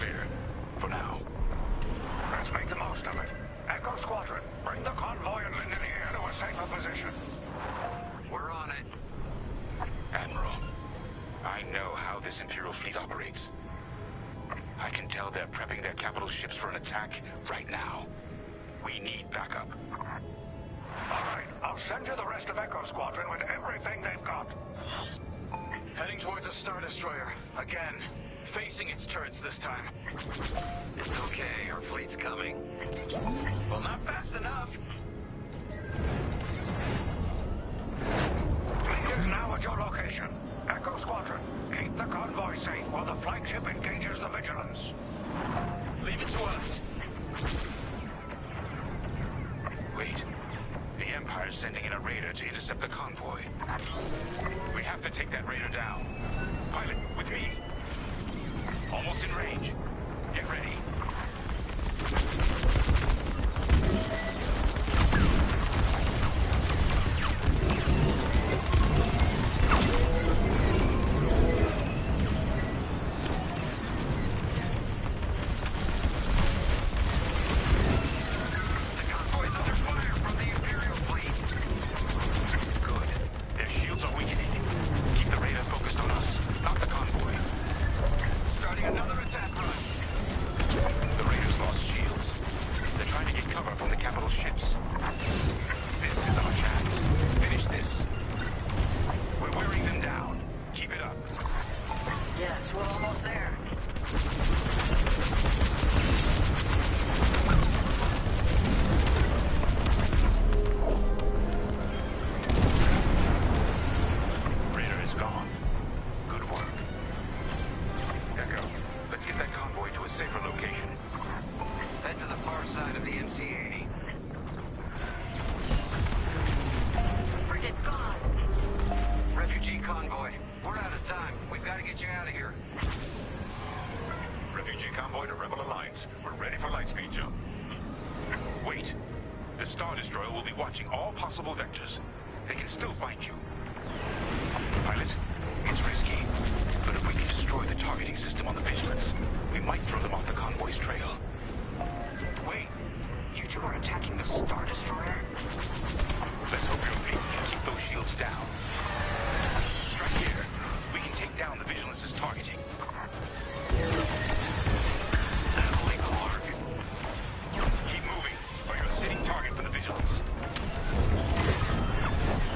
clear. For now. Let's make the most of it. Echo Squadron, bring the convoy and Linden to a safer position. We're on it. Admiral, I know how this Imperial fleet operates. I can tell they're prepping their capital ships for an attack right now. We need backup. All right, I'll send you the rest of Echo Squadron with everything they've got. Heading towards a Star Destroyer. Again. Facing its turrets this time. It's okay, our fleet's coming. Well, not fast enough. Fleet is now at your location. Echo Squadron, keep the convoy safe while the flagship engages the Vigilance. Leave it to us. Wait. The Empire's sending in a raider to intercept the convoy. We have to take that raider down. Pilot, with me. Almost in range. Get ready. We're almost there. Raider is gone. Good work. Echo, let's get that convoy to a safer location. Head to the far side of the MC-80. Frigate's gone. Refugee convoy. We're out of time. We've got to get you out of here. Refugee convoy to Rebel Alliance. We're ready for lightspeed jump. Wait. The Star Destroyer will be watching all possible vectors. They can still find you. Pilot, it's risky. But if we can destroy the targeting system on the Vigilance, we might throw them off the convoy's trail. Wait. You two are attacking the Star Destroyer? Let's hope your fleet can keep those shields down. Strike here. We can take down the Vigilance's targeting. That'll leave a mark. Keep moving, or you're a sitting target for the Vigilance.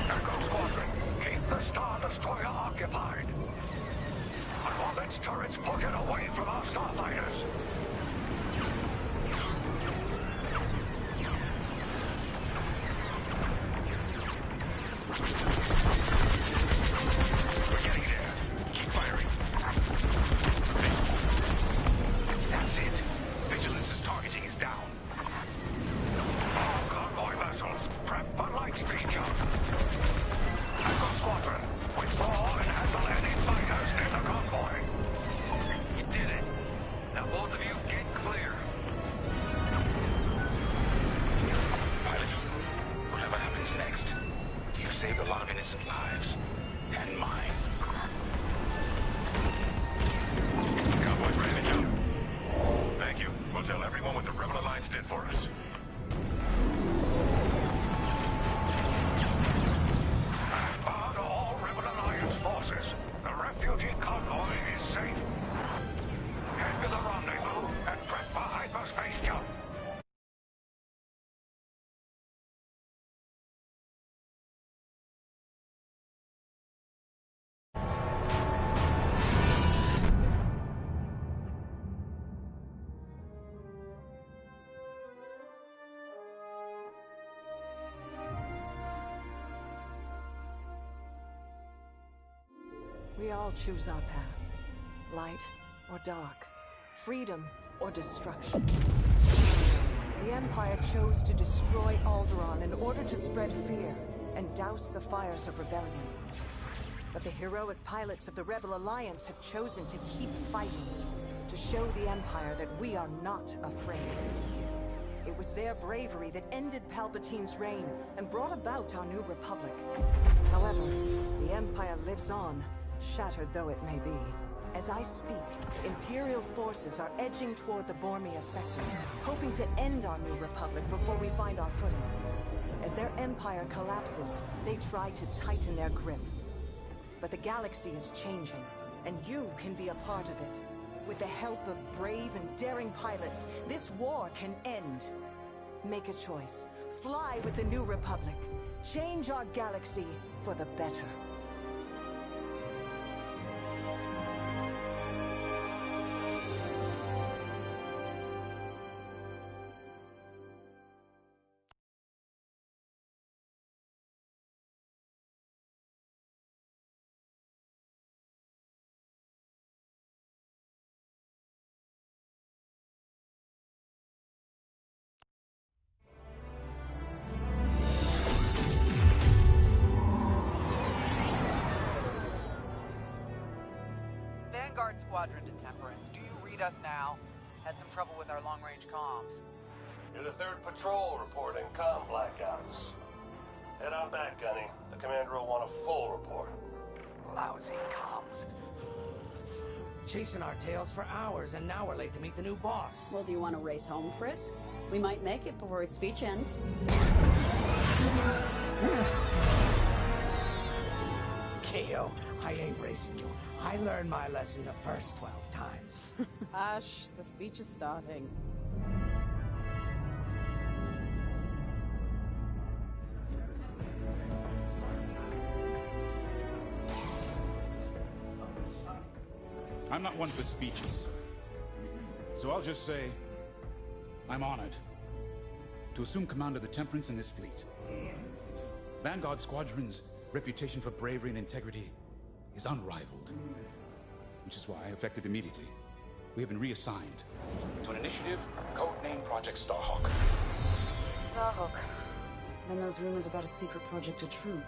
Echo Squadron, keep the Star Destroyer occupied. I want its turrets pointed away from our starfighters. We're getting there. Keep firing. That's it. Vigilance's targeting is down. All convoy vessels, prep for lightspeed jump. Echo Squadron, withdraw and handle any fighters near the convoy. You did it. Now both of you get clear. Pilot, whatever happens next, you've saved a lot of innocent lives. And mine. Convoy's ready to jump. Thank you. We'll tell everyone what the Rebel Alliance did for us. Bar to all Rebel Alliance forces. The refugee convoy is safe. Head to the rendezvous and prep for hyperspace jump. We all choose our path. Light or dark. Freedom or destruction. The Empire chose to destroy Alderaan in order to spread fear and douse the fires of rebellion. But the heroic pilots of the Rebel Alliance have chosen to keep fighting, to show the Empire that we are not afraid. It was their bravery that ended Palpatine's reign and brought about our new republic. However, the Empire lives on, shattered though it may be. As I speak, Imperial forces are edging toward the Bormia sector, hoping to end our New Republic before we find our footing. As their empire collapses, they try to tighten their grip. But the galaxy is changing, and you can be a part of it. With the help of brave and daring pilots, this war can end. Make a choice. Fly with the New Republic. Change our galaxy for the better. Vanguard Squadron to Temperance. Do you read us now? Had some trouble with our long-range comms. You're the 3rd patrol reporting comm blackouts. Head on back, Gunny. The commander will want a full report. Lousy comms. Chasing our tails for hours, and now we're late to meet the new boss. Well, do you want to race home, Frisk? We might make it before his speech ends. Keo, I ain't racing you. I learned my lesson the first 12 times. Hush, the speech is starting. I'm not one for speeches. So I'll just say, I'm honored to assume command of the Temperance in this fleet. Vanguard Squadron's reputation for bravery and integrity is unrivaled, which is why, effective immediately, we have been reassigned to an initiative codenamed Project Starhawk. Starhawk. Then those rumors about a secret project are true.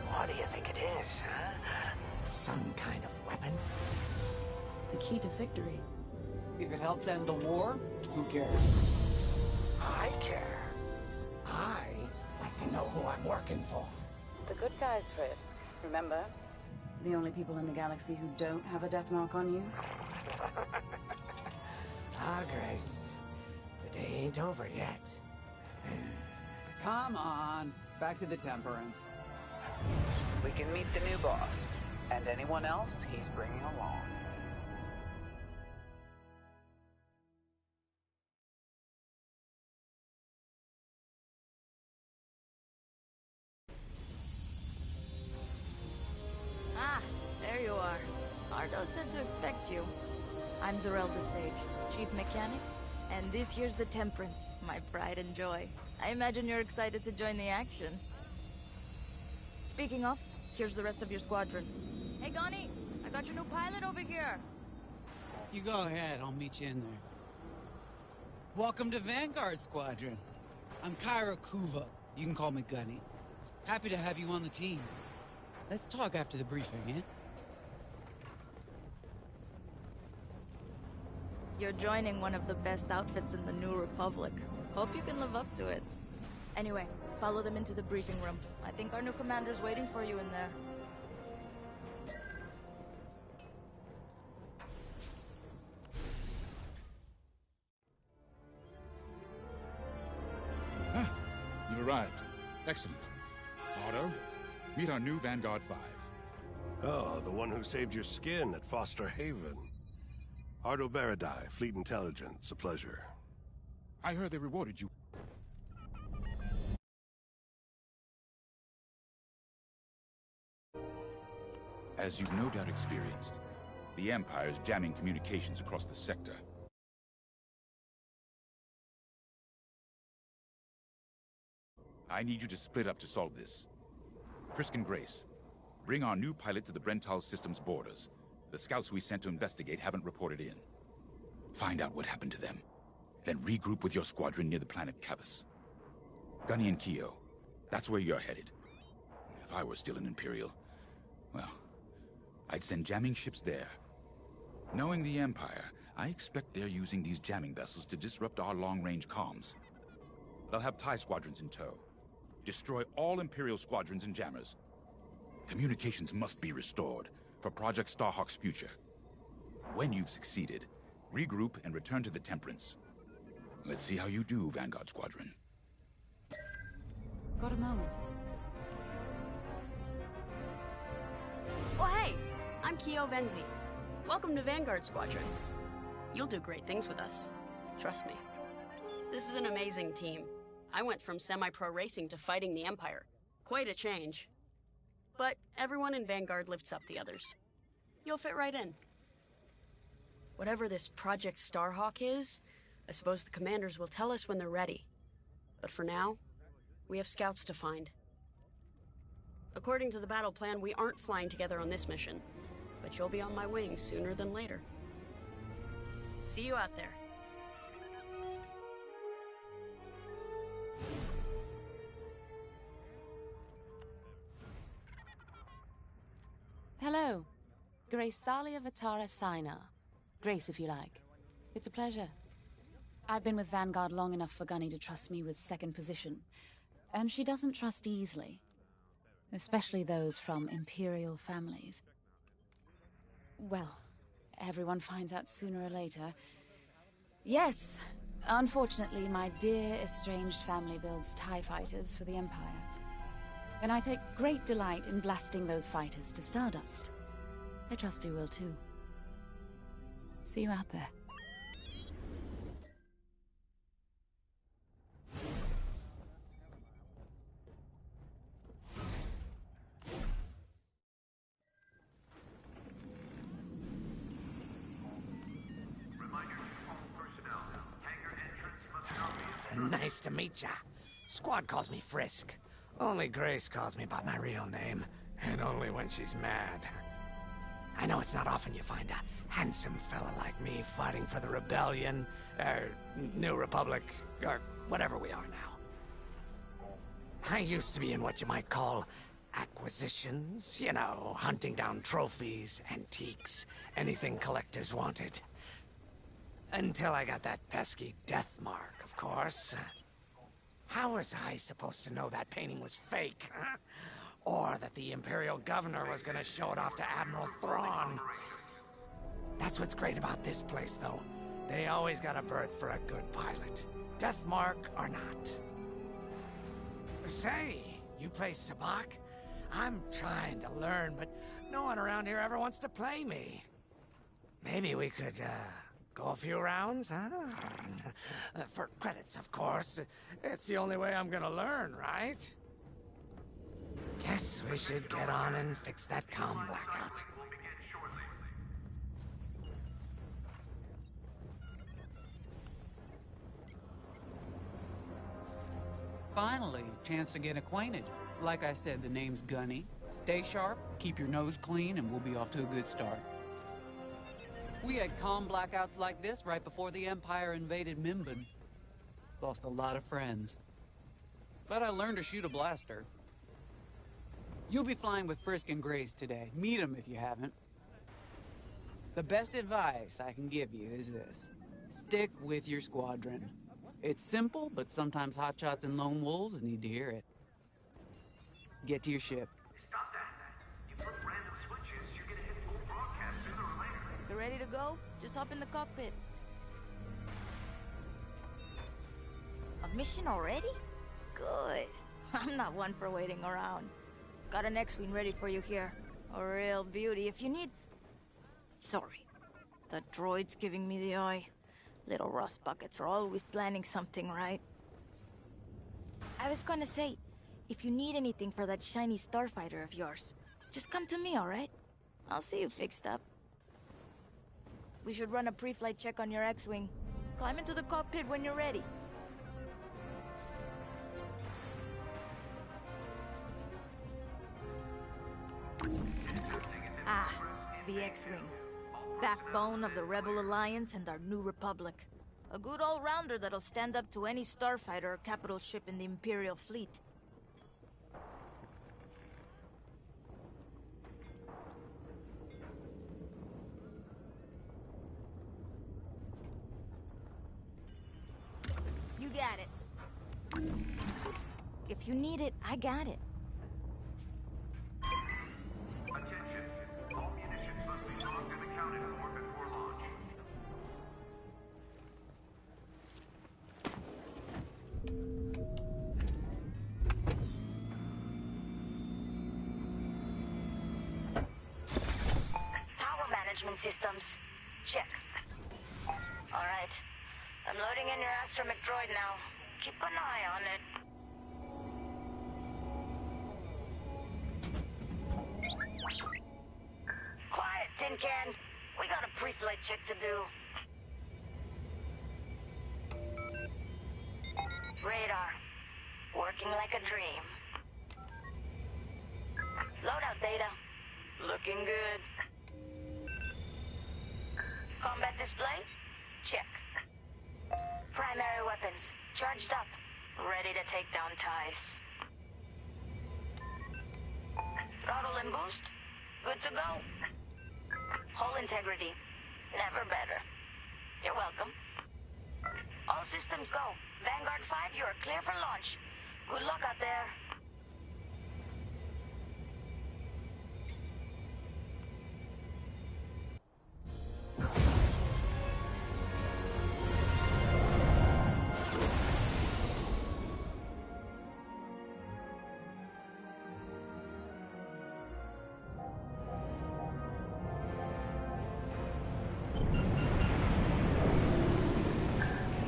What do you think it is, huh? Some kind of weapon? The key to victory. If it helps end the war, who cares? I care. I like to know who I'm working for. The good guys, Frisk. Remember? The only people in the galaxy who don't have a death mark on you? Ah, Grace. The day ain't over yet. Come on. Back to the Temperance. We can meet the new boss. And anyone else he's bringing along. Ah, there you are. Ardo said to expect you. I'm Zarelda Sage, Chief Mechanic, and this here's the Temperance, my pride and joy. I imagine you're excited to join the action. Speaking of, here's the rest of your squadron. Hey, Gani, I got your new pilot over here. You go ahead, I'll meet you in there. Welcome to Vanguard Squadron. I'm Kyra Kuva. You can call me Gunny. Happy to have you on the team. Let's talk after the briefing, eh? You're joining one of the best outfits in the New Republic. Hope you can live up to it. Anyway, follow them into the briefing room. I think our new commander's waiting for you in there. Ah, you've arrived. Excellent. Otto, meet our new Vanguard 5. Oh, the one who saved your skin at Foster Haven. Ardo Baradai, Fleet Intelligence. A pleasure. I heard they rewarded you. As you've no doubt experienced, the Empire is jamming communications across the sector. I need you to split up to solve this. Frisk and Grace, bring our new pilot to the Brental system's borders. The scouts we sent to investigate haven't reported in. Find out what happened to them. Then regroup with your squadron near the planet Cavus. Gunny and Keo, that's where you're headed. If I were still an Imperial, well, I'd send jamming ships there. Knowing the Empire, I expect they're using these jamming vessels to disrupt our long-range comms. They'll have TIE squadrons in tow. Destroy all Imperial squadrons and jammers. Communications must be restored for Project Starhawk's future. When you've succeeded, regroup and return to the Temperance. Let's see how you do, Vanguard Squadron. Got a moment? Oh, hey! I'm Kyo Venzi. Welcome to Vanguard Squadron. You'll do great things with us. Trust me. This is an amazing team. I went from semi-pro racing to fighting the Empire. Quite a change. But everyone in Vanguard lifts up the others. You'll fit right in. Whatever this Project Starhawk is, I suppose the commanders will tell us when they're ready. But for now, we have scouts to find. According to the battle plan, we aren't flying together on this mission, but you'll be on my wing sooner than later. See you out there. Hello. Grace Salia Vatara Sina. Grace, if you like. It's a pleasure. I've been with Vanguard long enough for Gunny to trust me with second position. And she doesn't trust easily. Especially those from Imperial families. Well, everyone finds out sooner or later. Yes, unfortunately, my dear estranged family builds TIE fighters for the Empire. And I take great delight in blasting those fighters to stardust. I trust you will too. See you out there. Nice to meet ya. Squad calls me Frisk. Only Grace calls me by my real name, and only when she's mad. I know it's not often you find a handsome fella like me fighting for the Rebellion, or New Republic, or whatever we are now. I used to be in what you might call acquisitions. You know, hunting down trophies, antiques, anything collectors wanted. Until I got that pesky death mark, of course. How was I supposed to know that painting was fake, huh? Or that the Imperial Governor was gonna show it off to Admiral Thrawn? That's what's great about this place, though. They always got a berth for a good pilot. Death mark or not. Say, you play Sabak? I'm trying to learn, but no one around here ever wants to play me. Maybe we could, go a few rounds, huh? For credits, of course. It's the only way I'm gonna learn, right? Guess we should get on and fix that comm blackout. Finally, chance to get acquainted. Like I said, the name's Gunny. Stay sharp, keep your nose clean, and we'll be off to a good start. We had comm blackouts like this right before the Empire invaded Mimban. Lost a lot of friends. But I learned to shoot a blaster. You'll be flying with Frisk and Grace today. Meet them if you haven't. The best advice I can give you is this. Stick with your squadron. It's simple, but sometimes hotshots and lone wolves need to hear it. Get to your ship. Stop that! You flip random switches, you're gonna hit full broadcast sooner or later. If you're ready to go, just hop in the cockpit. A mission already? Good. I'm not one for waiting around. Got an X-Wing ready for you here. A real beauty. If you need... Sorry. The droid's giving me the eye. Little rust buckets are always planning something, right? I was gonna say, if you need anything for that shiny starfighter of yours, just come to me, alright? I'll see you fixed up. We should run a pre-flight check on your X-Wing. Climb into the cockpit when you're ready. Ah, the X-Wing. Backbone of the Rebel Alliance and our New Republic. A good all-rounder that'll stand up to any starfighter or capital ship in the Imperial fleet. You got it. If you need it, I got it. Attention. All munitions must be logged and accounted for before launch. Main systems. Check. Alright. I'm loading in your astromech droid now. Keep an eye on it. Quiet, Tin Can. We got a pre-flight check to do. Radar. Working like a dream. Loadout data. Looking good. Combat display? Check. Primary weapons. Charged up. Ready to take down ties. Throttle and boost? Good to go. Hull integrity. Never better. You're welcome. All systems go. Vanguard 5, you are clear for launch. Good luck out there.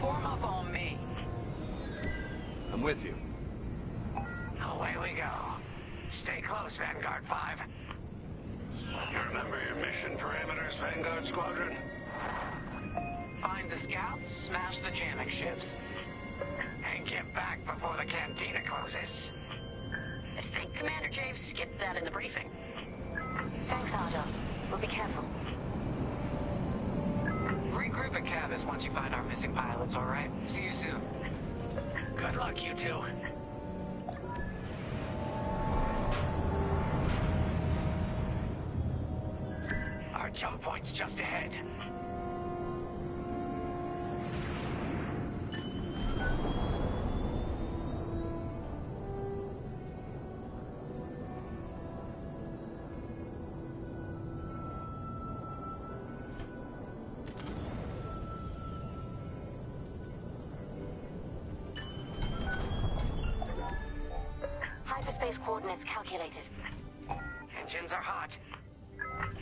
Form up on me. I'm with you. Away we go. Stay close, Vanguard 5. You remember your mission parameters, Vanguard Squadron? Find the scouts, smash the jamming ships. And get back before the cantina closes. I think Commander Javes skipped that in the briefing. Thanks, Otto. We'll be careful. Regroup at Cavis once you find our missing pilots, alright? See you soon. Good luck, you two. Our jump point's just ahead. Hyperspace coordinates calculated. Engines are hot.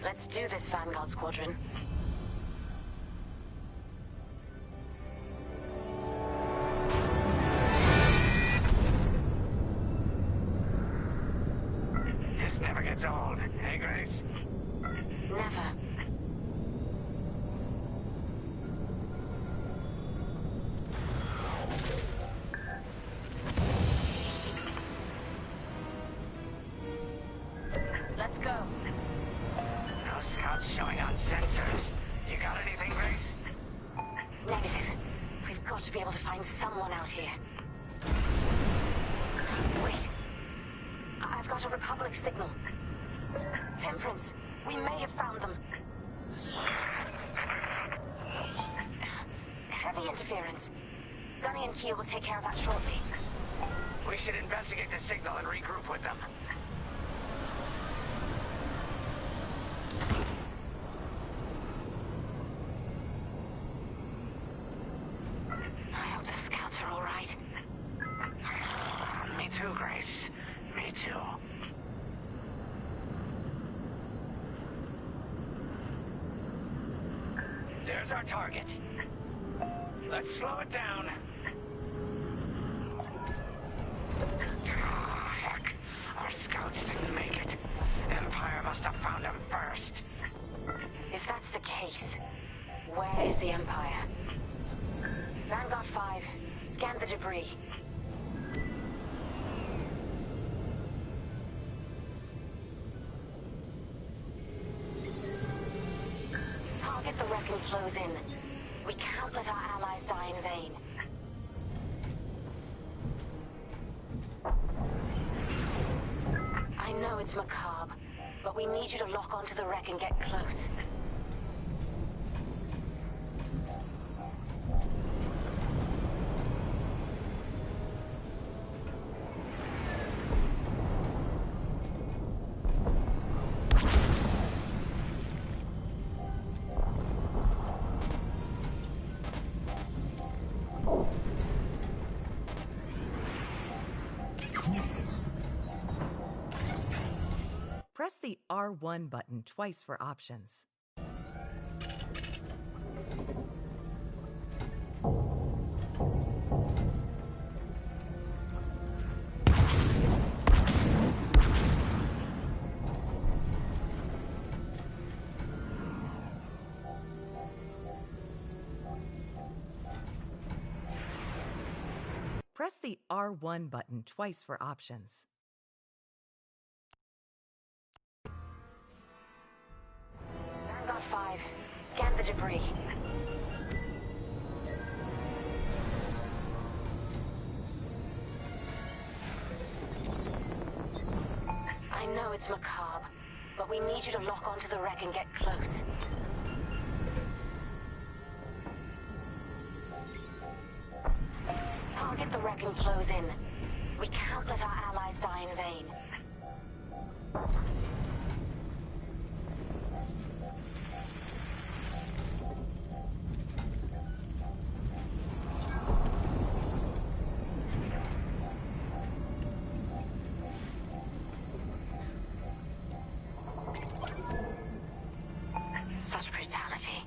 Let's do this, Vanguard Squadron. This never gets old, hey, Grace? Never. Let's go. No scouts showing on sensors. You got anything, Grace? Negative. We've got to be able to find someone out here. Wait. I've got a Republic signal. Temperance, we may have found them. Heavy interference. Gunny and Keel will take care of that shortly. We should investigate the signal and regroup with them. I hope the scouts are all right. Me too, Grace. Me too. There's our target. Let's slow it down. Ah, heck. Our scouts didn't make it. Empire must have found them first. If that's the case, where is the Empire? Vanguard 5, scan the debris. Target the wreck and close in. We can't let our allies die in vain. I know it's macabre, but we need you to lock onto the wreck and get close. Press the R1 button twice for options. Press the R1 button twice for options. Vanguard 5, scan the debris. I know it's macabre, but we need you to lock onto the wreck and get close. Target the wreck and close in. We can't let our allies die in vain. Such brutality.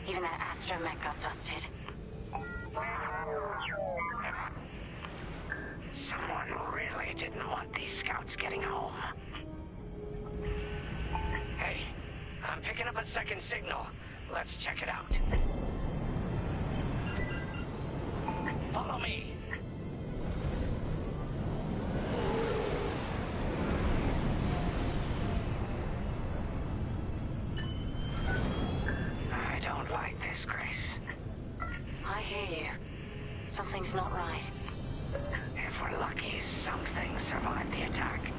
Even that astromech got dusted. Someone really didn't want these scouts getting home. Hey, I'm picking up a second signal. Let's check it out. Follow me. I don't like this, Grace. I hear you. Something's not right. If we're lucky, something survived the attack.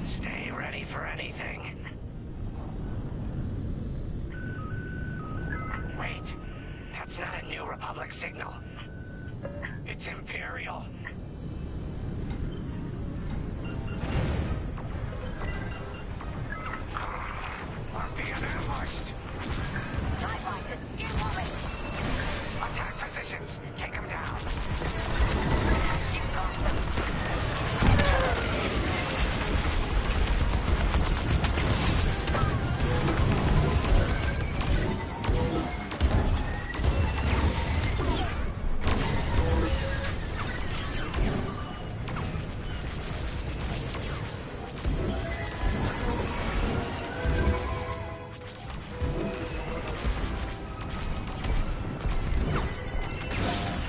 Stay ready for anything. Wait, that's not a New Republic signal. It's Imperial. We're being ambushed. TIE fighters, incoming! Attack positions, take them down. You got them.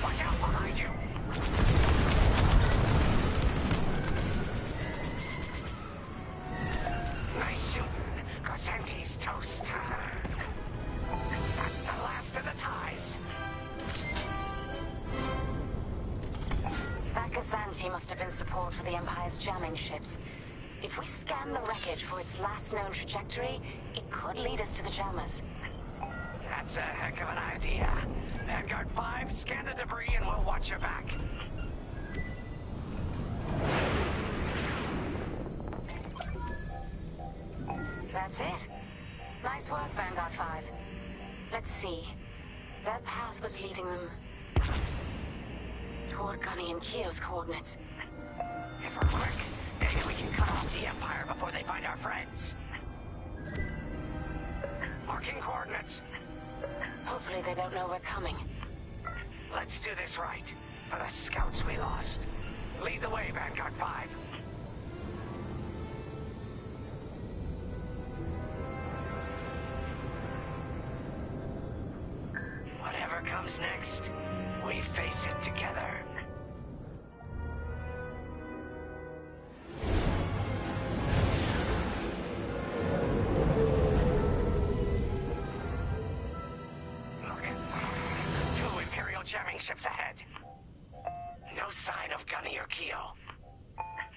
Watch out behind you. Nice shooting. Cosente's toast. That's the last of the ties. That Kazanti must have been support for the Empire's jamming ships. If we scan the wreckage for its last known trajectory, it could lead us to the jammers. That's a heck of an idea. Vanguard 5, scan the debris and we'll watch your back. That's it. Nice work, Vanguard 5. Let's see. That path was leading them toward Gunny and Keo's coordinates. If we're quick, maybe we can cut off the Empire before they find our friends. Marking coordinates. Hopefully they don't know we're coming. Let's do this right. For the scouts we lost. Lead the way, Vanguard 5. Whatever comes next, we face it together. Look, 2 Imperial jamming ships ahead. No sign of Gunny or Keo.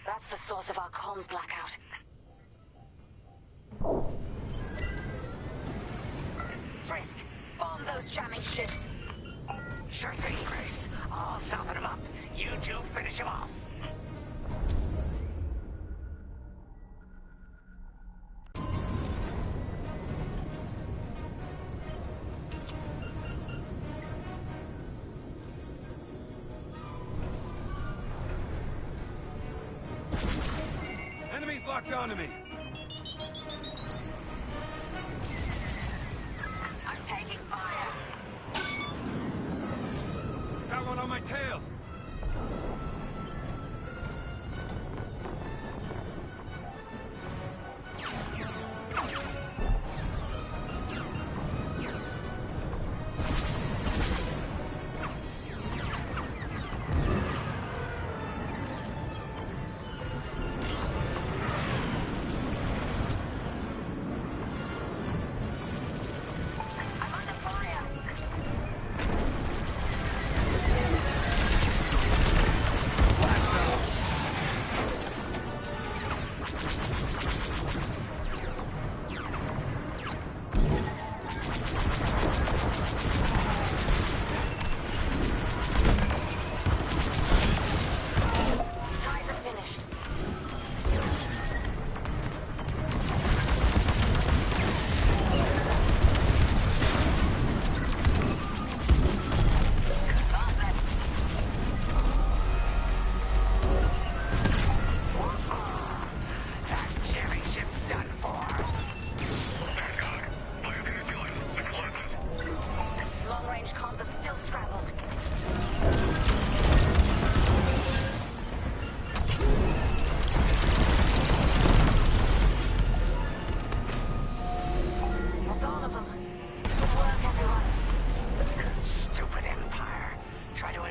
That's the source of our comms blackout. Frisk, bomb those jamming ships. Sure thing, Grace. I'll soften him up. You two finish him off. Enemies locked onto me. I'm taking fire. Got one on my tail.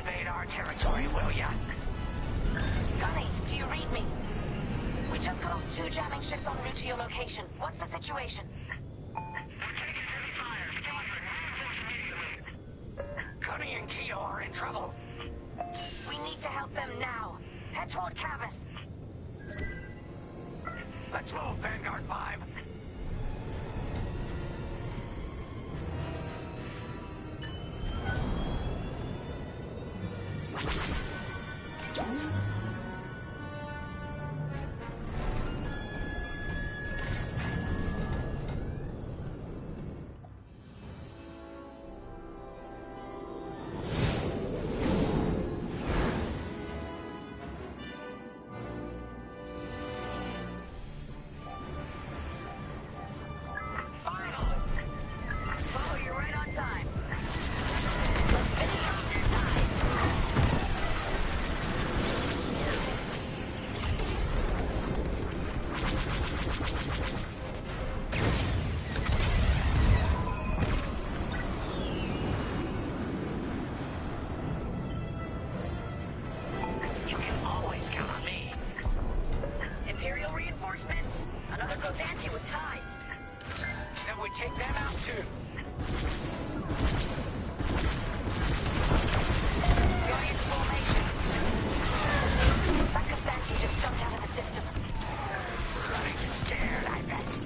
invade our territory, will ya? Gunny, do you read me? We just got off 2 jamming ships en route to your location. What's the situation? Gunny and Keo are in trouble. We need to help them now. Head toward Cavis. Let's move, Vanguard 5. Another goes anti with ties. Then we take them out too. Going into formation. That Cassanti just jumped out of the system. Running scared, I bet.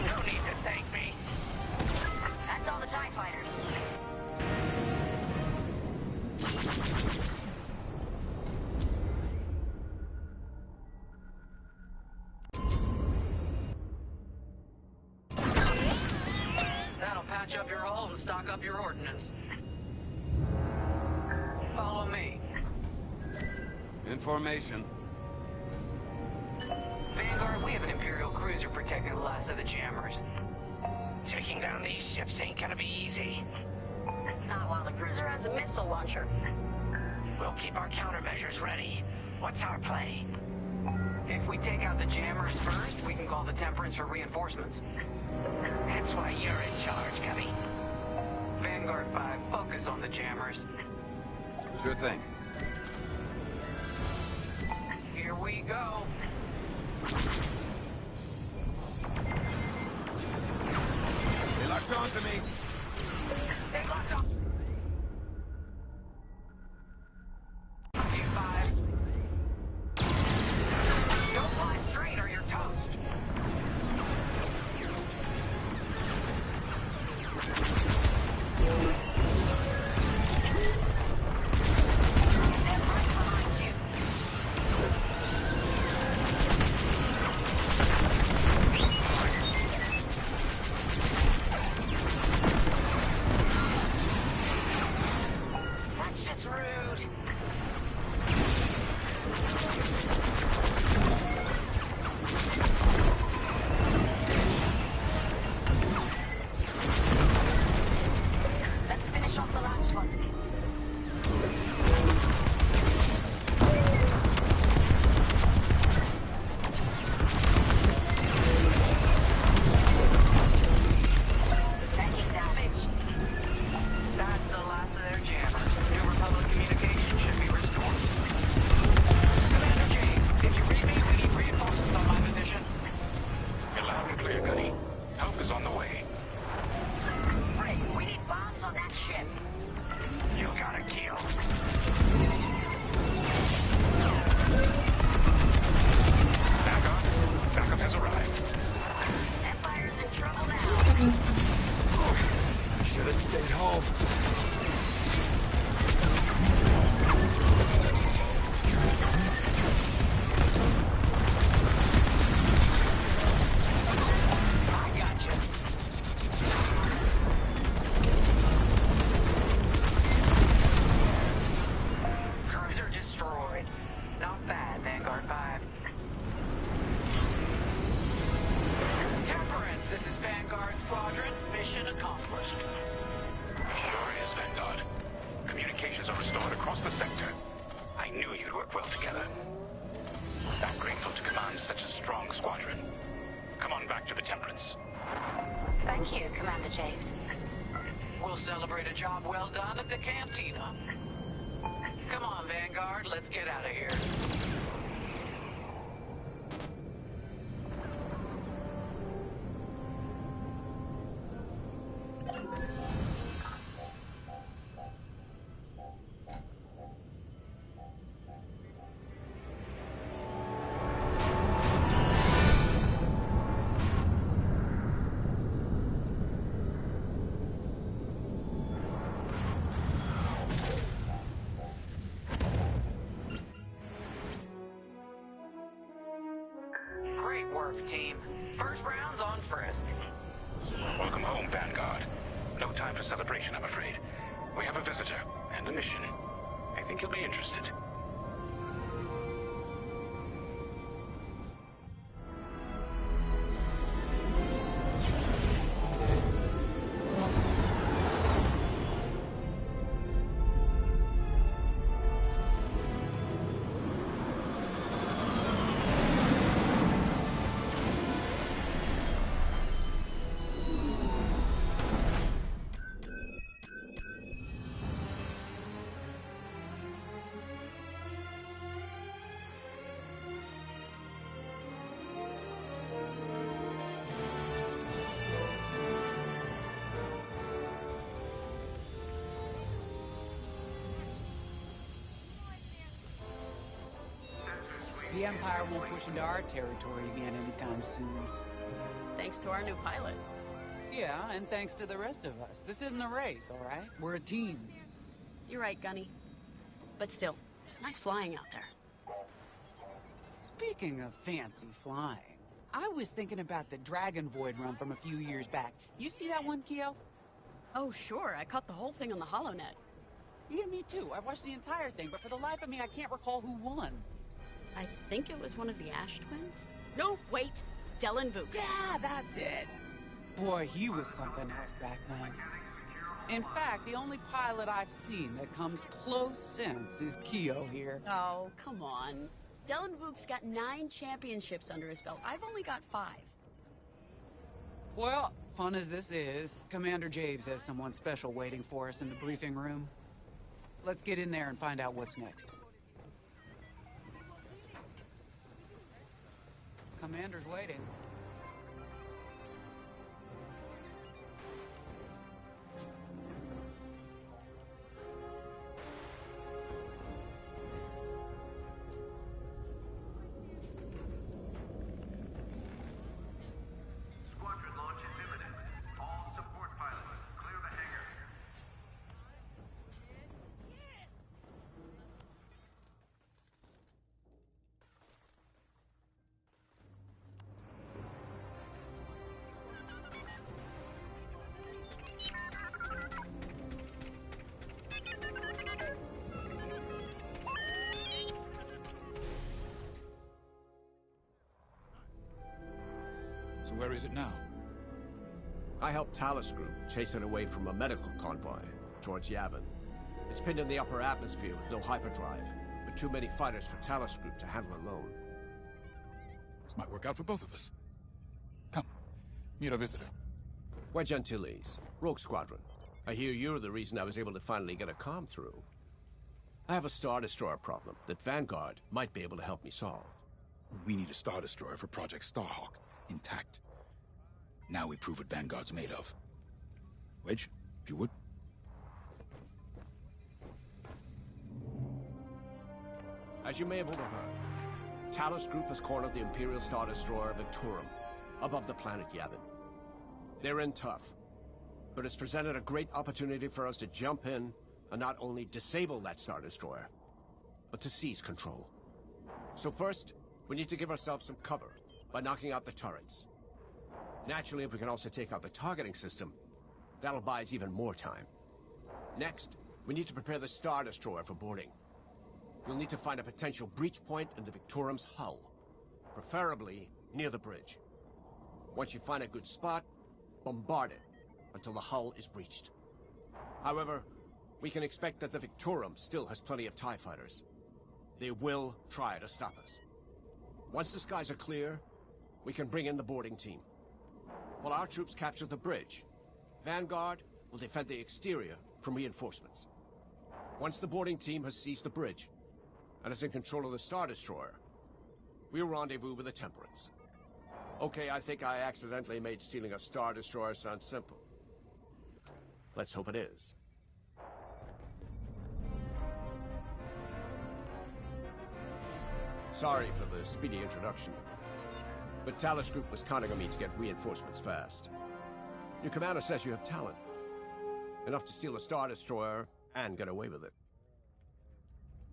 No need to thank me. That's all the TIE fighters. That'll patch up your hull and stock up your ordnance. Follow me. In formation. Vanguard, we have an Imperial cruiser protecting the last of the jammers. Taking down these ships ain't gonna be easy. Not while the cruiser has a missile launcher. We'll keep our countermeasures ready. What's our play? If we take out the jammers first, we can call the Temperance for reinforcements. That's why you're in charge, Gubby. Vanguard 5, focus on the jammers. Sure thing. Here we go. They locked onto me. They locked on. T5. Don't fly straight or you're toast. That's just rude. Let's finish off the last one. Taking damage. That's the last of their jammers. New Republic communication should be restored. Commander James, if you read me, we need reinforcements on my position. You're loud and clear, Gunny. Help is on the way. Frisk, we need bombs on that ship. You gotta kill. Backup has arrived. Empire's in trouble now. I should have stayed home. I got you. Cruiser destroyed. Not bad, Vanguard 5. Temperance, this is Vanguard Squadron. Mission accomplished. Sure is, Vanguard. Communications are restored across the sector. I knew you'd work well together. I'm grateful to command such a strong squadron. Come on back to the Temperance. Thank you, Commander Javes. We'll celebrate a job well done at the cantina. Come on, Vanguard, let's get out of here. Great work, team. First round's on Frisk. Welcome home, Vanguard. No time for celebration, I'm afraid. We have a visitor and a mission. I think you'll be interested. The Empire won't push into our territory again anytime soon. Thanks to our new pilot. Yeah, and thanks to the rest of us. This isn't a race, all right? We're a team. You're right, Gunny. But still, nice flying out there. Speaking of fancy flying, I was thinking about the Dragon Void run from a few years back. You see that one, Keo? Oh, sure. I caught the whole thing on the HoloNet. Yeah, me too. I watched the entire thing, but for the life of me, I can't recall who won. I think it was one of the Ash twins? No, wait. Dylan Vooks. Yeah, that's it. Boy, he was something else back then. In fact, the only pilot I've seen that comes close since is Keo here. Oh, come on. Dylan Vooks got 9 championships under his belt. I've only got 5. Well, fun as this is, Commander Javes has someone special waiting for us in the briefing room. Let's get in there and find out what's next. Commander's waiting. Squadron launch is imminent. All support pilots, clear the hangar. So where is it now? I helped Talus Group chase it away from a medical convoy towards Yavin. It's pinned in the upper atmosphere with no hyperdrive, but too many fighters for Talus Group to handle alone. This might work out for both of us. Come, meet our visitor. We're Gentiles, Rogue Squadron. I hear you're the reason I was able to finally get a comm through. I have a Star Destroyer problem that Vanguard might be able to help me solve. We need a Star Destroyer for Project Starhawk, intact. Now we prove what Vanguard's made of. Wedge, if you would. As you may have overheard, Talus Group has cornered the Imperial Star Destroyer Victorum above the planet Yavin. They're in tough, but it's presented a great opportunity for us to jump in and not only disable that Star Destroyer, but to seize control. So first, we need to give ourselves some cover by knocking out the turrets. Naturally, if we can also take out the targeting system, that'll buy us even more time. Next, we need to prepare the Star Destroyer for boarding. We'll need to find a potential breach point in the Victorum's hull, preferably near the bridge. Once you find a good spot, bombard it until the hull is breached. However, we can expect that the Victorum still has plenty of TIE fighters. They will try to stop us. Once the skies are clear, we can bring in the boarding team. While our troops capture the bridge, Vanguard will defend the exterior from reinforcements. Once the boarding team has seized the bridge and is in control of the Star Destroyer, we'll rendezvous with the Temperance. Okay, I think I accidentally made stealing a Star Destroyer sound simple. Let's hope it is. Sorry for the speedy introduction, but Talos Group was counting on me to get reinforcements fast. Your commander says you have talent. Enough to steal a Star Destroyer and get away with it.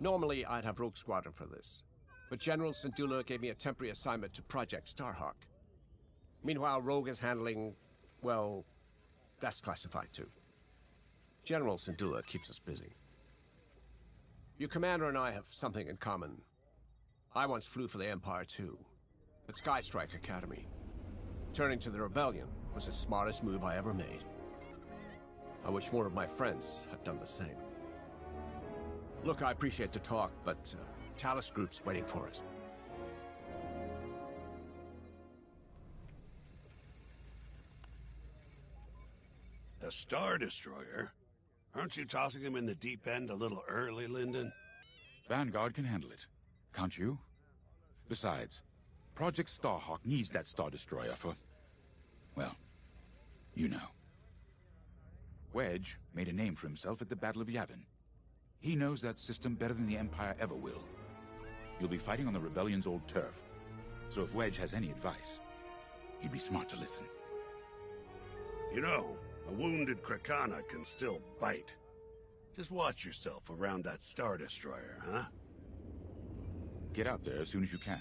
Normally, I'd have Rogue Squadron for this, but General Syndulla gave me a temporary assignment to Project Starhawk. Meanwhile, Rogue is handling, well, that's classified too. General Syndulla keeps us busy. Your commander and I have something in common. I once flew for the Empire too, at Skystrike Academy. Turning to the Rebellion was the smartest move I ever made. I wish more of my friends had done the same. Look, I appreciate the talk, but Talos Group's waiting for us. A Star Destroyer? Aren't you tossing him in the deep end a little early, Lyndon? Vanguard can handle it. Can't you? Besides, Project Starhawk needs that Star Destroyer for... well, you know. Wedge made a name for himself at the Battle of Yavin. He knows that system better than the Empire ever will. You'll be fighting on the Rebellion's old turf, so if Wedge has any advice, he'd be smart to listen. You know, a wounded Krakana can still bite. Just watch yourself around that Star Destroyer, huh? Get out there as soon as you can.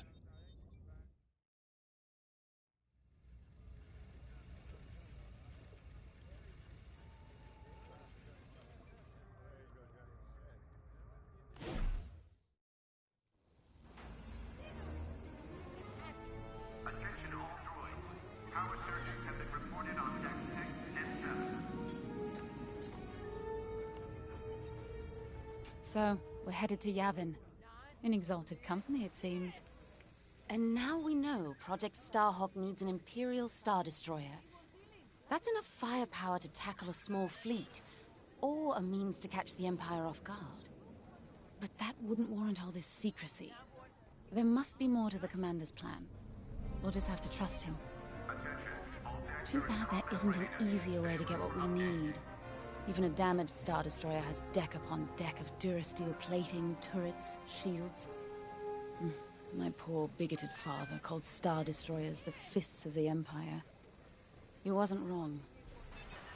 Attention all droids. Power surges have been reported on deck 6 and 7. So, we're headed to Yavin. In exalted company, it seems. And now we know Project Starhawk needs an Imperial Star Destroyer. That's enough firepower to tackle a small fleet, or a means to catch the Empire off guard. But that wouldn't warrant all this secrecy. There must be more to the Commander's plan. We'll just have to trust him. Too bad there isn't an easier way to get what we need. Even a damaged Star Destroyer has deck upon deck of durasteel plating, turrets, shields. My poor bigoted father called Star Destroyers the fists of the Empire. He wasn't wrong.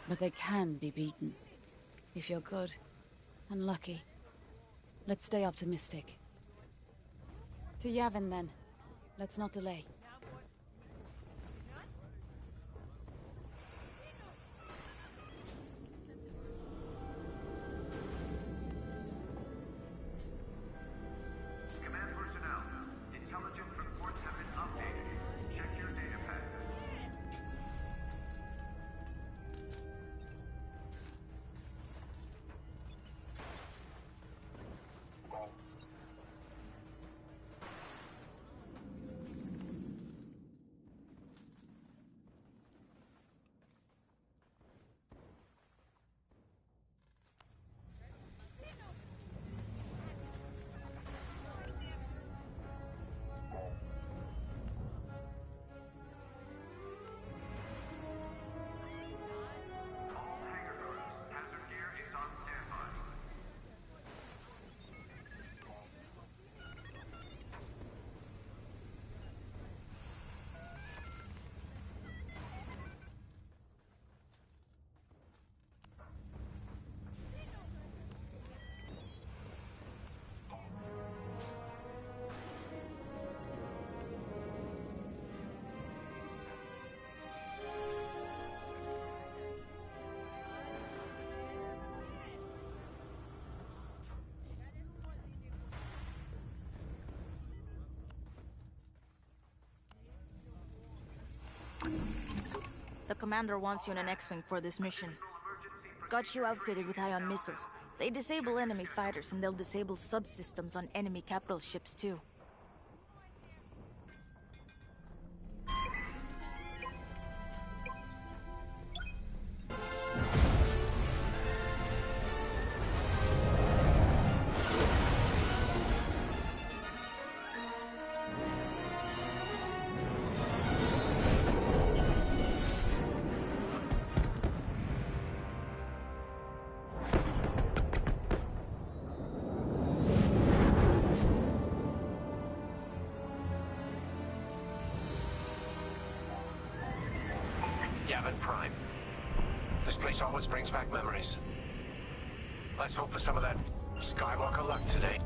But they can be beaten. If you're good and lucky. Let's stay optimistic. To Yavin, then. Let's not delay. Command personnel, intelligence reports have been updated. Check your data pad. All hangar crews, hazard gear is on standby. The commander wants you in an X-Wing for this mission. Got you outfitted with ion missiles. They disable enemy fighters and they'll disable subsystems on enemy capital ships too. Prime. This place always brings back memories. Let's hope for some of that Skywalker luck today.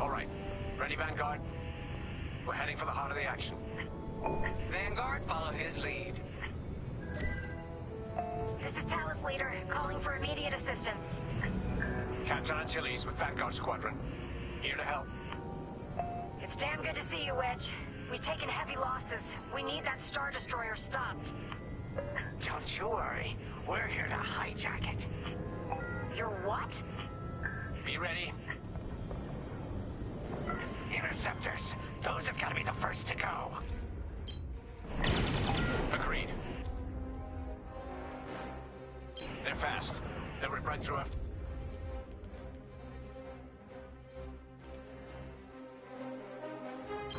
All right. Ready, Vanguard? We're heading for the heart of the action. Vanguard, follow his lead. This is Talus Leader, calling for immediate assistance. Captain Antilles with Vanguard Squadron. Here to help. It's damn good to see you, Wedge. We've taken heavy losses. We need that Star Destroyer stopped. Don't you worry. We're here to hijack it. You're what? Be ready. Interceptors. Those have got to be the first to go. Agreed. They're fast. They'll rip right through us.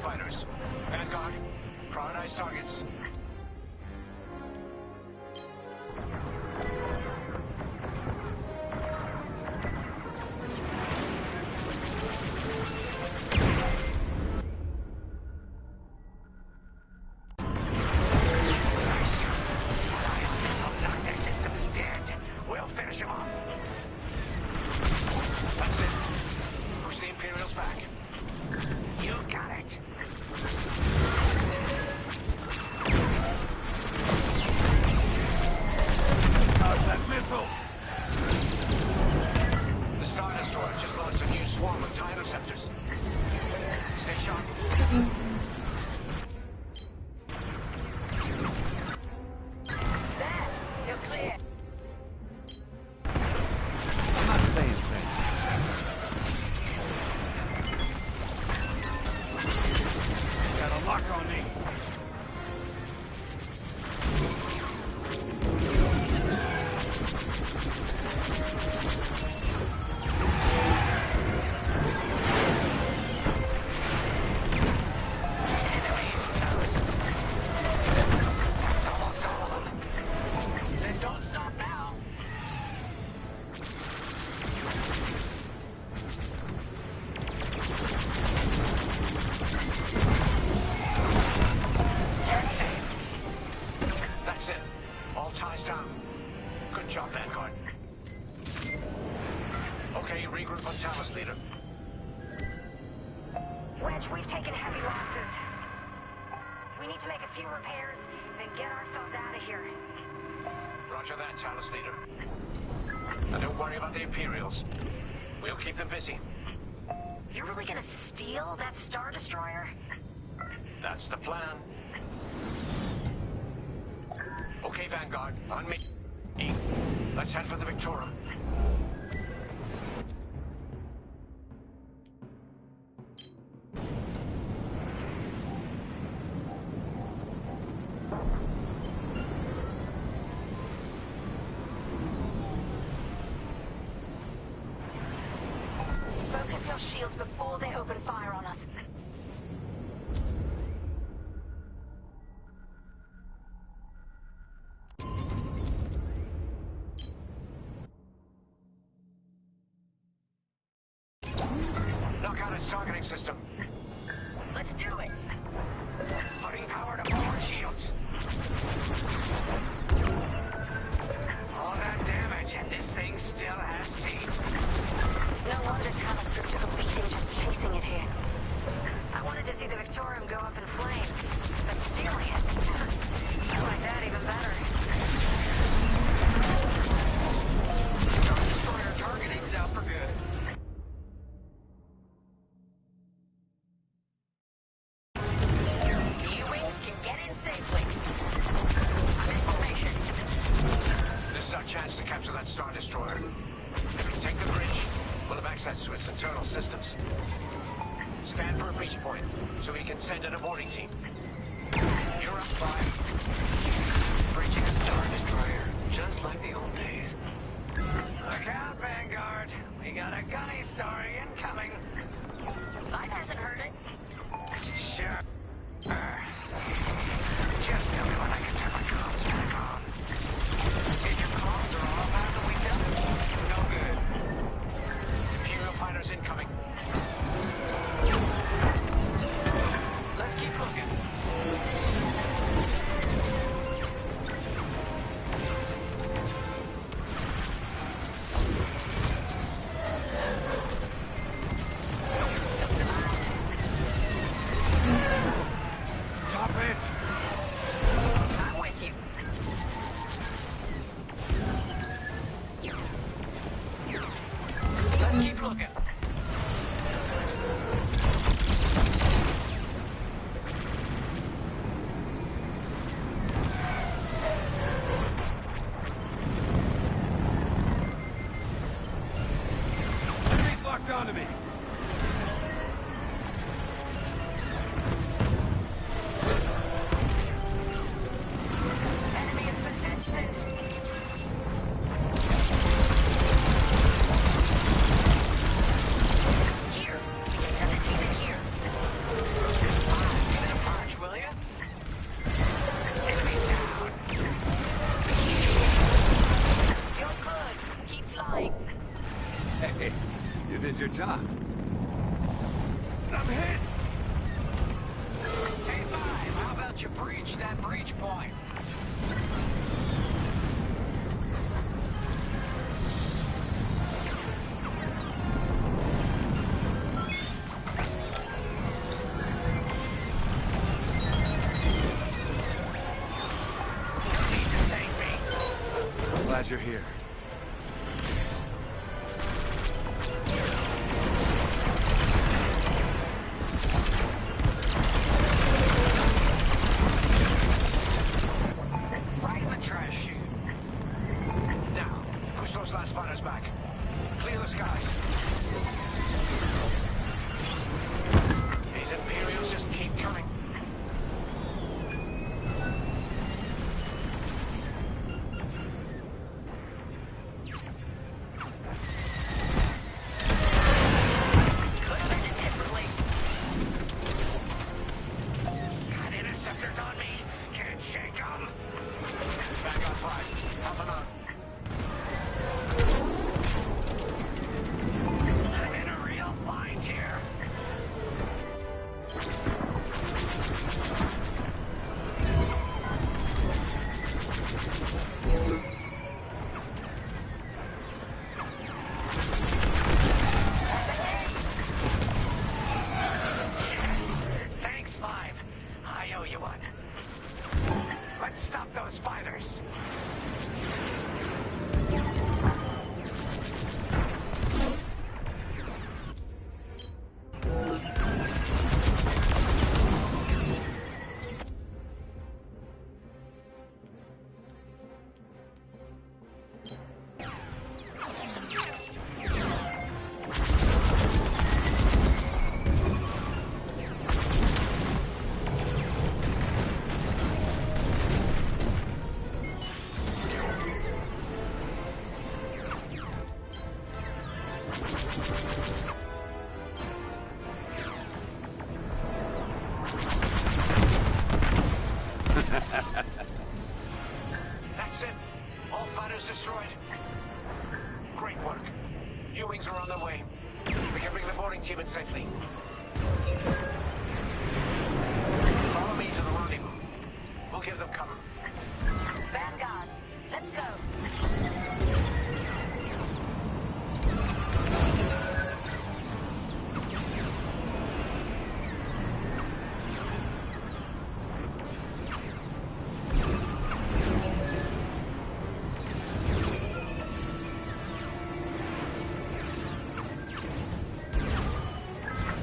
Fighters. Vanguard. Prioritize targets. Wedge, we've taken heavy losses. We need to make a few repairs, then get ourselves out of here. Roger that, Talus Leader. And don't worry about the Imperials. We'll keep them busy. You're really gonna steal that Star Destroyer? That's the plan. Okay, Vanguard, on me. Let's head for the Victorum. Focus your shields before they open fire on us. Knock out its targeting system. Let's do it. Putting power to forward shields. All that damage, and this thing still has teeth. No wonder Talus Group took a beating just chasing it here. I wanted to see the Victorium go up in flames, but stealing it, I like that even better. Star Destroyer targeting's out for good. The U-Wings can get in safely. I'm in formation. This is our chance to capture that Star Destroyer. If we take the bridge, we'll have access to its internal systems. Scan for a breach point, so we can send an aborting team. You're up, Five. Breaching a Star Destroyer, just like the old days. Look out, Vanguard. We got a gunny story incoming. Five hasn't heard it. Sure. Just tell me when I can turn my comms back on. If your comms are off, how can we tell? looking? Enemy's locked onto me. Enemy is persistent. Here, we can send a team in here. Give it a punch, will ya? Enemy down. You're good. Keep flying. Hey, you did your job. I'm hit! Hey, Five, how about you breach that breach point? Glad you're here. Right in the trash chute. Now, push those last fighters back. Clear the skies. These Imperials just keep coming. Could have ended differently. Got interceptors on me. Can't shake them. Back on Five. Help them out. I'm in a real bind here. Yes! Thanks, Five. I owe you one. Let's stop those fighters. That's it. All fighters destroyed. Great work. U-Wings are on their way. We can bring the boarding team in safely. Follow me to the rendezvous. We'll give them cover. Vanguard, let's go.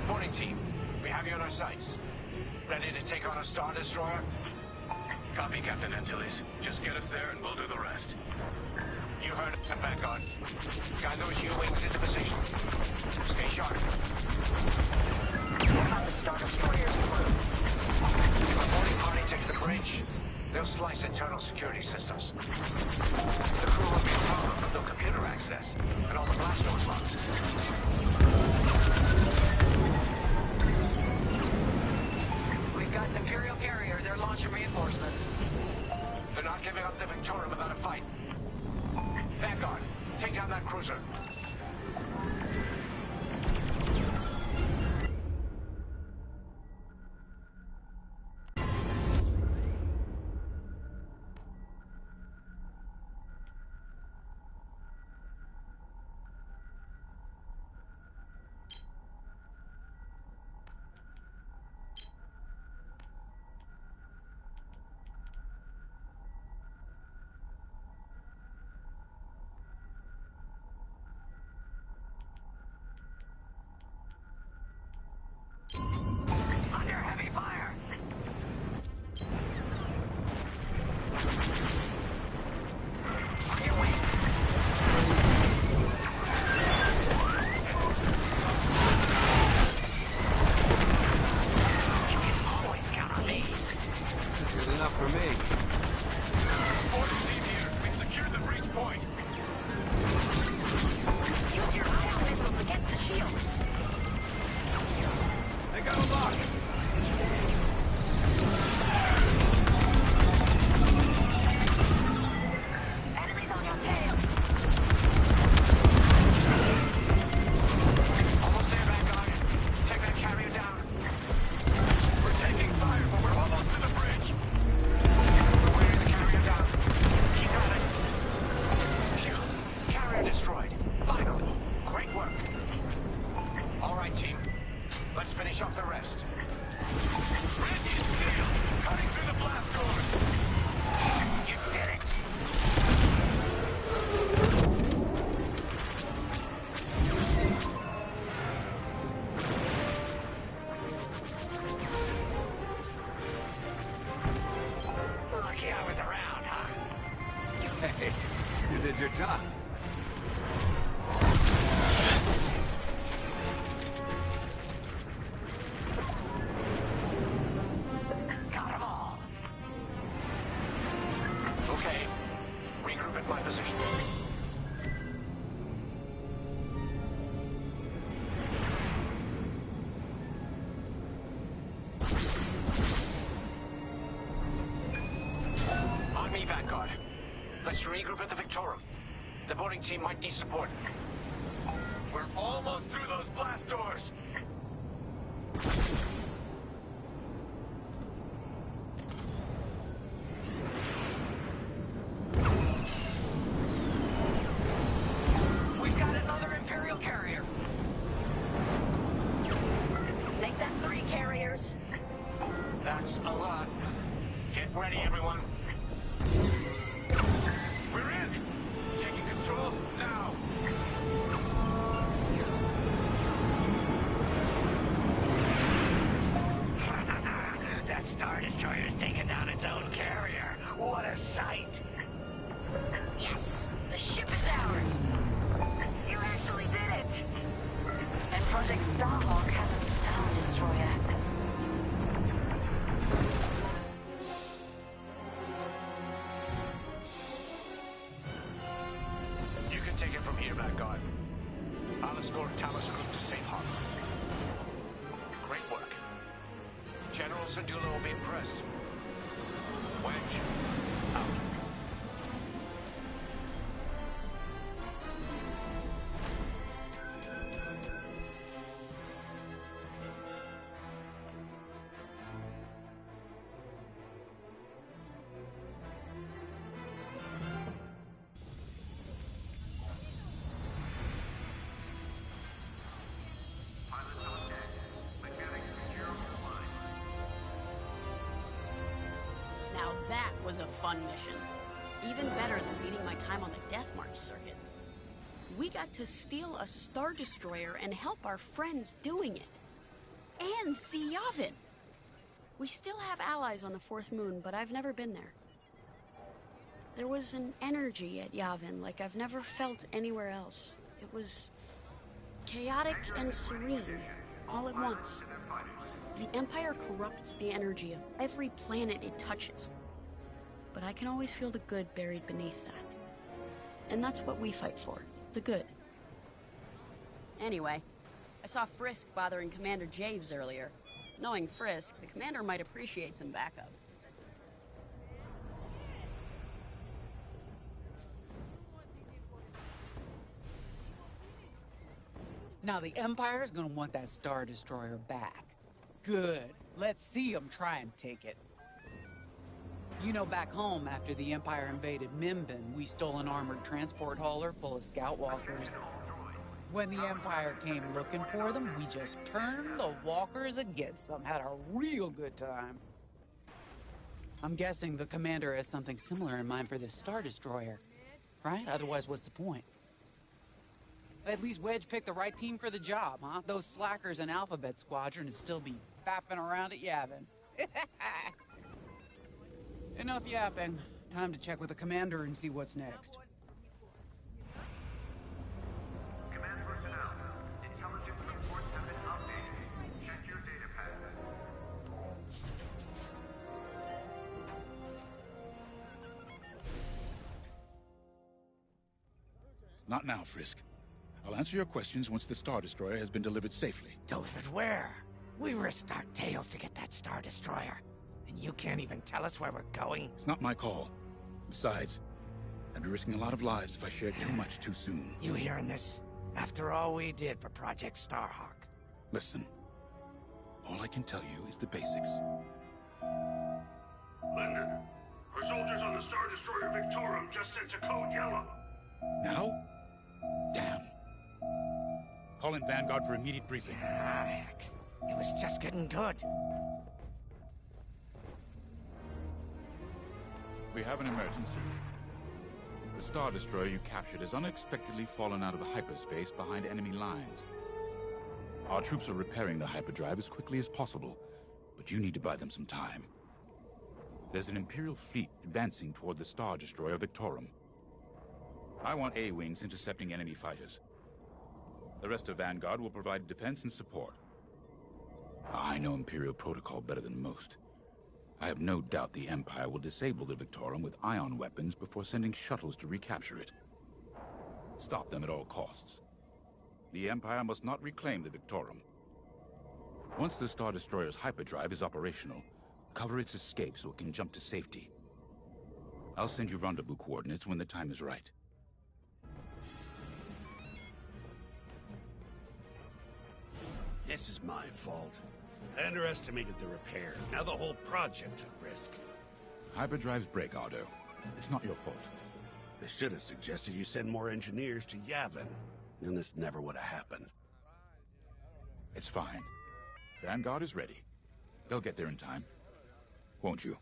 Boarding team, we have you on our sights. Ready to take on a Star Destroyer? Copy, Captain Antilles. Just get us there and we'll do the rest. You heard it. Vanguard. Guide those U-Wings into position. Stay sharp. What about the Star Destroyer's crew? If a boarding party takes the bridge, they'll slice internal security systems. The crew will be a problem with no computer access, and all the blast doors locked. We've got an Imperial carrier. They're launching reinforcements. They're not giving up the Victorium without a fight. Vanguard, take down that cruiser. Let's finish off the rest. Ready to sail! Cutting through the blast doors! You did it! Lucky I was around, huh? Hey, you did your job. Got 'em all. Okay. Regroup at my position. On me, Vanguard. Let's regroup at the Victorum. The boarding team might need support. We're almost through those blast doors! We've got another Imperial carrier. Make that 3 carriers. That's a lot. Get ready, everyone. We're in! Taking control now! That Star Destroyer's taken down its own carrier. What a sight! Yes, the ship is ours. You actually did it. And Project Starhawk has a Star Destroyer. You can take it from here, Vanguard. I'll escort Talos Group to safe harbor. Great work. General Syndulla will be impressed. Wedge, out. Pilots on deck. Mechanics secure on the line. Now that was a fun mission. Even better than beating my time on the Death March circuit. We got to steal a Star Destroyer and help our friends doing it. And see Yavin. We still have allies on the 4th moon, but I've never been there. There was an energy at Yavin like I've never felt anywhere else. It was chaotic and serene, all at once. The Empire corrupts the energy of every planet it touches. But I can always feel the good buried beneath that. And that's what we fight for, the good. Anyway, I saw Frisk bothering Commander Javes earlier. Knowing Frisk, the commander might appreciate some backup. Now the Empire's gonna want that Star Destroyer back. Good. Let's see them try and take it. You know, back home, after the Empire invaded Mimbin, we stole an armored transport hauler full of scout walkers. When the Empire came looking for them, we just turned the walkers against them. Had a real good time. I'm guessing the commander has something similar in mind for this Star Destroyer, right? Otherwise, what's the point? At least Wedge picked the right team for the job, huh? Those slackers in Alphabet Squadron would still be faffing around at Yavin. Enough yapping. Time to check with the commander and see what's next. Command personnel. Intelligence reports have been updated. Check your data pad. Not now, Frisk. I'll answer your questions once the Star Destroyer has been delivered safely. Delivered where? We risked our tails to get that Star Destroyer. And you can't even tell us where we're going? It's not my call. Besides, I'd be risking a lot of lives if I shared too much too soon. You hearing this? After all we did for Project Starhawk. Listen, all I can tell you is the basics. Linden, our soldiers on the Star Destroyer Victorum just sent a code yellow. Now? Damn. Call in Vanguard for immediate briefing. Ah, heck. It was just getting good. We have an emergency. The Star Destroyer you captured has unexpectedly fallen out of hyperspace behind enemy lines. Our troops are repairing the hyperdrive as quickly as possible, but you need to buy them some time. There's an Imperial fleet advancing toward the Star Destroyer Victorum. I want A-wings intercepting enemy fighters. The rest of Vanguard will provide defense and support. I know Imperial protocol better than most. I have no doubt the Empire will disable the Victorum with ion weapons before sending shuttles to recapture it. Stop them at all costs. The Empire must not reclaim the Victorum. Once the Star Destroyer's hyperdrive is operational, cover its escape so it can jump to safety. I'll send you rendezvous coordinates when the time is right. This is my fault. I underestimated the repairs. Now the whole project's at risk. Hyperdrives break, Otto. It's not your fault. They should have suggested you send more engineers to Yavin. Then this never would have happened. It's fine. Vanguard is ready. They'll get there in time. Won't you?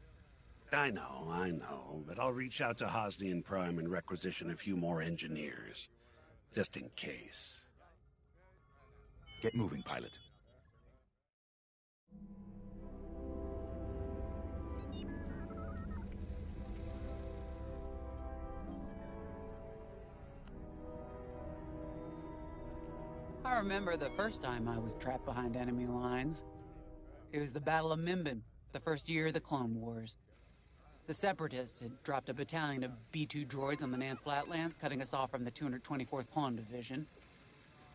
I know, but I'll reach out to Hosnian Prime and requisition a few more engineers. Just in case. Get moving, pilot. I remember the first time I was trapped behind enemy lines. It was the Battle of Minbin, the first year of the Clone Wars. The Separatists had dropped a battalion of B-2 droids on the Nan Flatlands, cutting us off from the 224th Clone Division.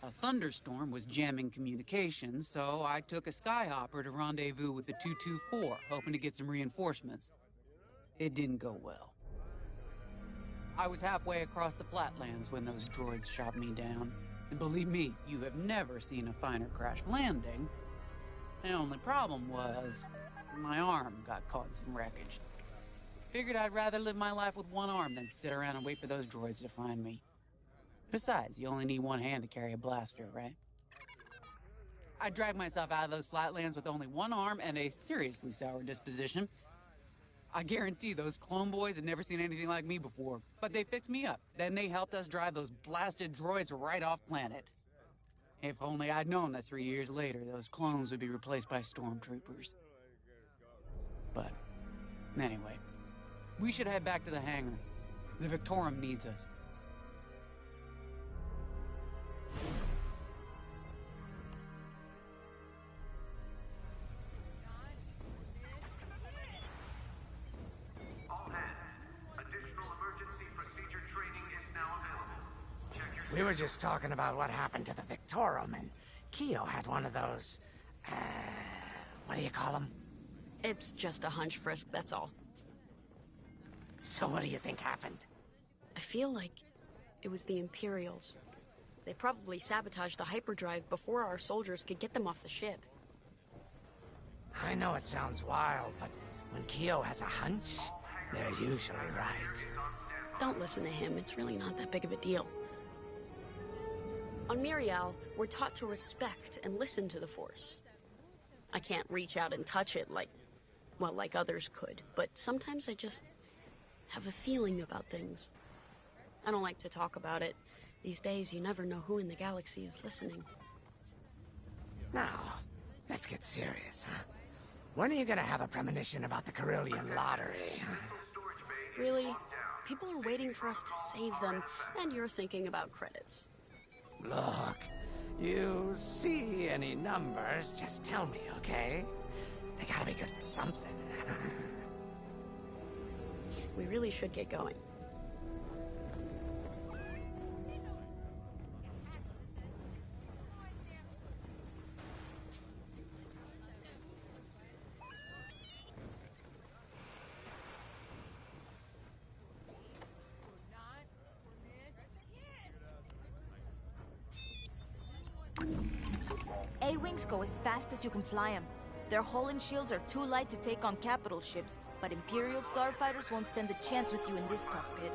A thunderstorm was jamming communications, so I took a skyhopper to rendezvous with the 224, hoping to get some reinforcements. It didn't go well. I was halfway across the Flatlands when those droids shot me down. And believe me, you have never seen a finer crash landing. The only problem was, my arm got caught in some wreckage. Figured I'd rather live my life with one arm than sit around and wait for those droids to find me. Besides, you only need one hand to carry a blaster, right? I dragged myself out of those flatlands with only one arm and a seriously sour disposition. I guarantee those clone boys had never seen anything like me before, but they fixed me up. Then they helped us drive those blasted droids right off planet. If only I'd known that 3 years later, those clones would be replaced by stormtroopers. But, anyway, we should head back to the hangar. The Victorum needs us. We were just talking about what happened to the Victorum, and Keo had one of those, what do you call them? It's just a hunch, Frisk, that's all. So what do you think happened? I feel like it was the Imperials. They probably sabotaged the hyperdrive before our soldiers could get them off the ship. I know it sounds wild, but when Keo has a hunch, they're usually right. Don't listen to him, it's really not that big of a deal. On Miriel, we're taught to respect and listen to the Force. I can't reach out and touch it like others could, but sometimes I just have a feeling about things. I don't like to talk about it. These days, you never know who in the galaxy is listening. Now, let's get serious, huh? When are you gonna have a premonition about the Carillion lottery? Really? People are waiting for us to save them, and you're thinking about credits. Look, you see any numbers, just tell me, okay? They gotta be good for something. We really should get going. A-wings go as fast as you can fly them. Their hull and shields are too light to take on capital ships, but Imperial starfighters won't stand a chance with you in this cockpit.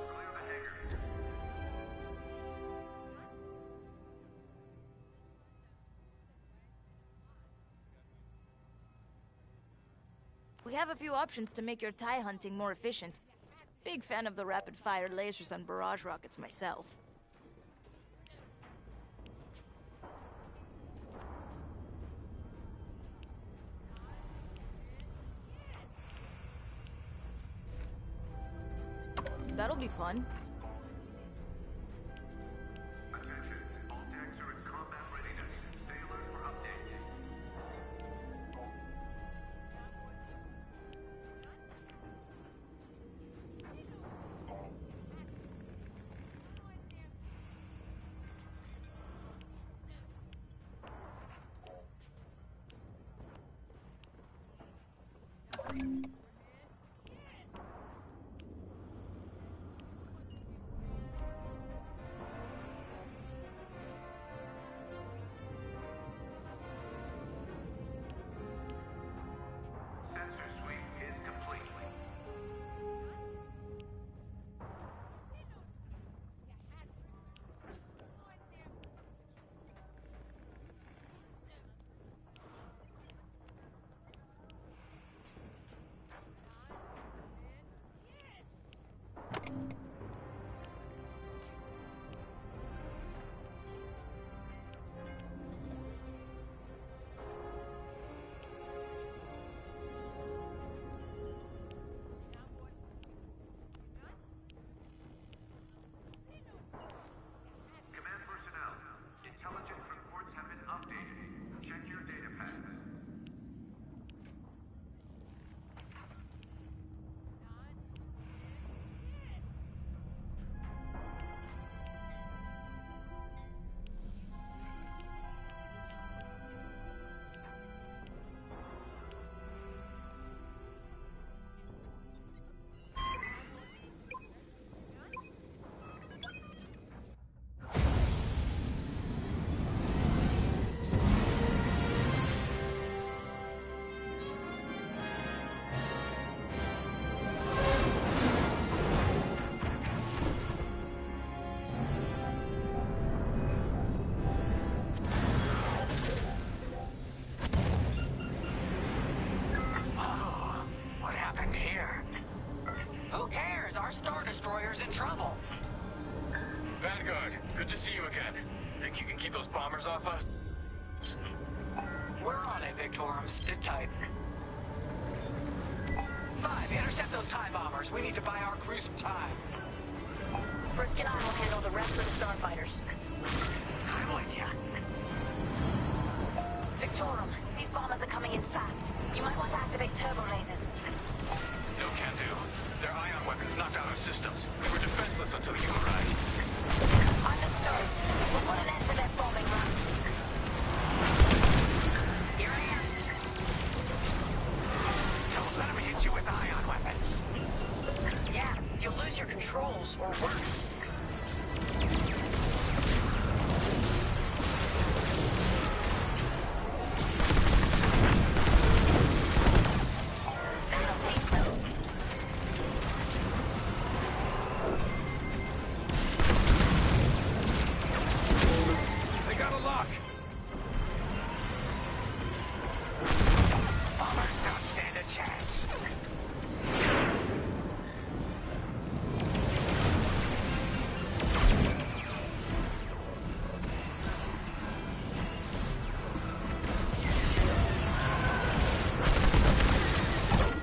We have a few options to make your TIE hunting more efficient. Big fan of the rapid-fire lasers and barrage rockets myself. That'll be fun. Attention, all decks are in combat readiness. Stay alert for updates. Sensor sweep is complete. Command personnel, intelligence reports have been updated. Check your data pads. What happened here? Who cares? Our Star Destroyer's in trouble. Vanguard, good to see you again. Think you can keep those bombers off us? We're on it, Victorum. Sit tight. 5, intercept those TIE bombers. We need to buy our crew some time. Frisk and I will handle the rest of the starfighters. I'm with ya. Victorum, these bombers are coming in fast. You might want to activate turbo lasers. No can do. Their ion weapons knocked out our systems. We were defenseless until you arrived. Understood. We'll put an end to their bombing runs. You're here. Don't let them hit you with ion weapons. Yeah, you'll lose your controls, or worse. That'll taste them. They got a lock. Bombers don't stand a chance.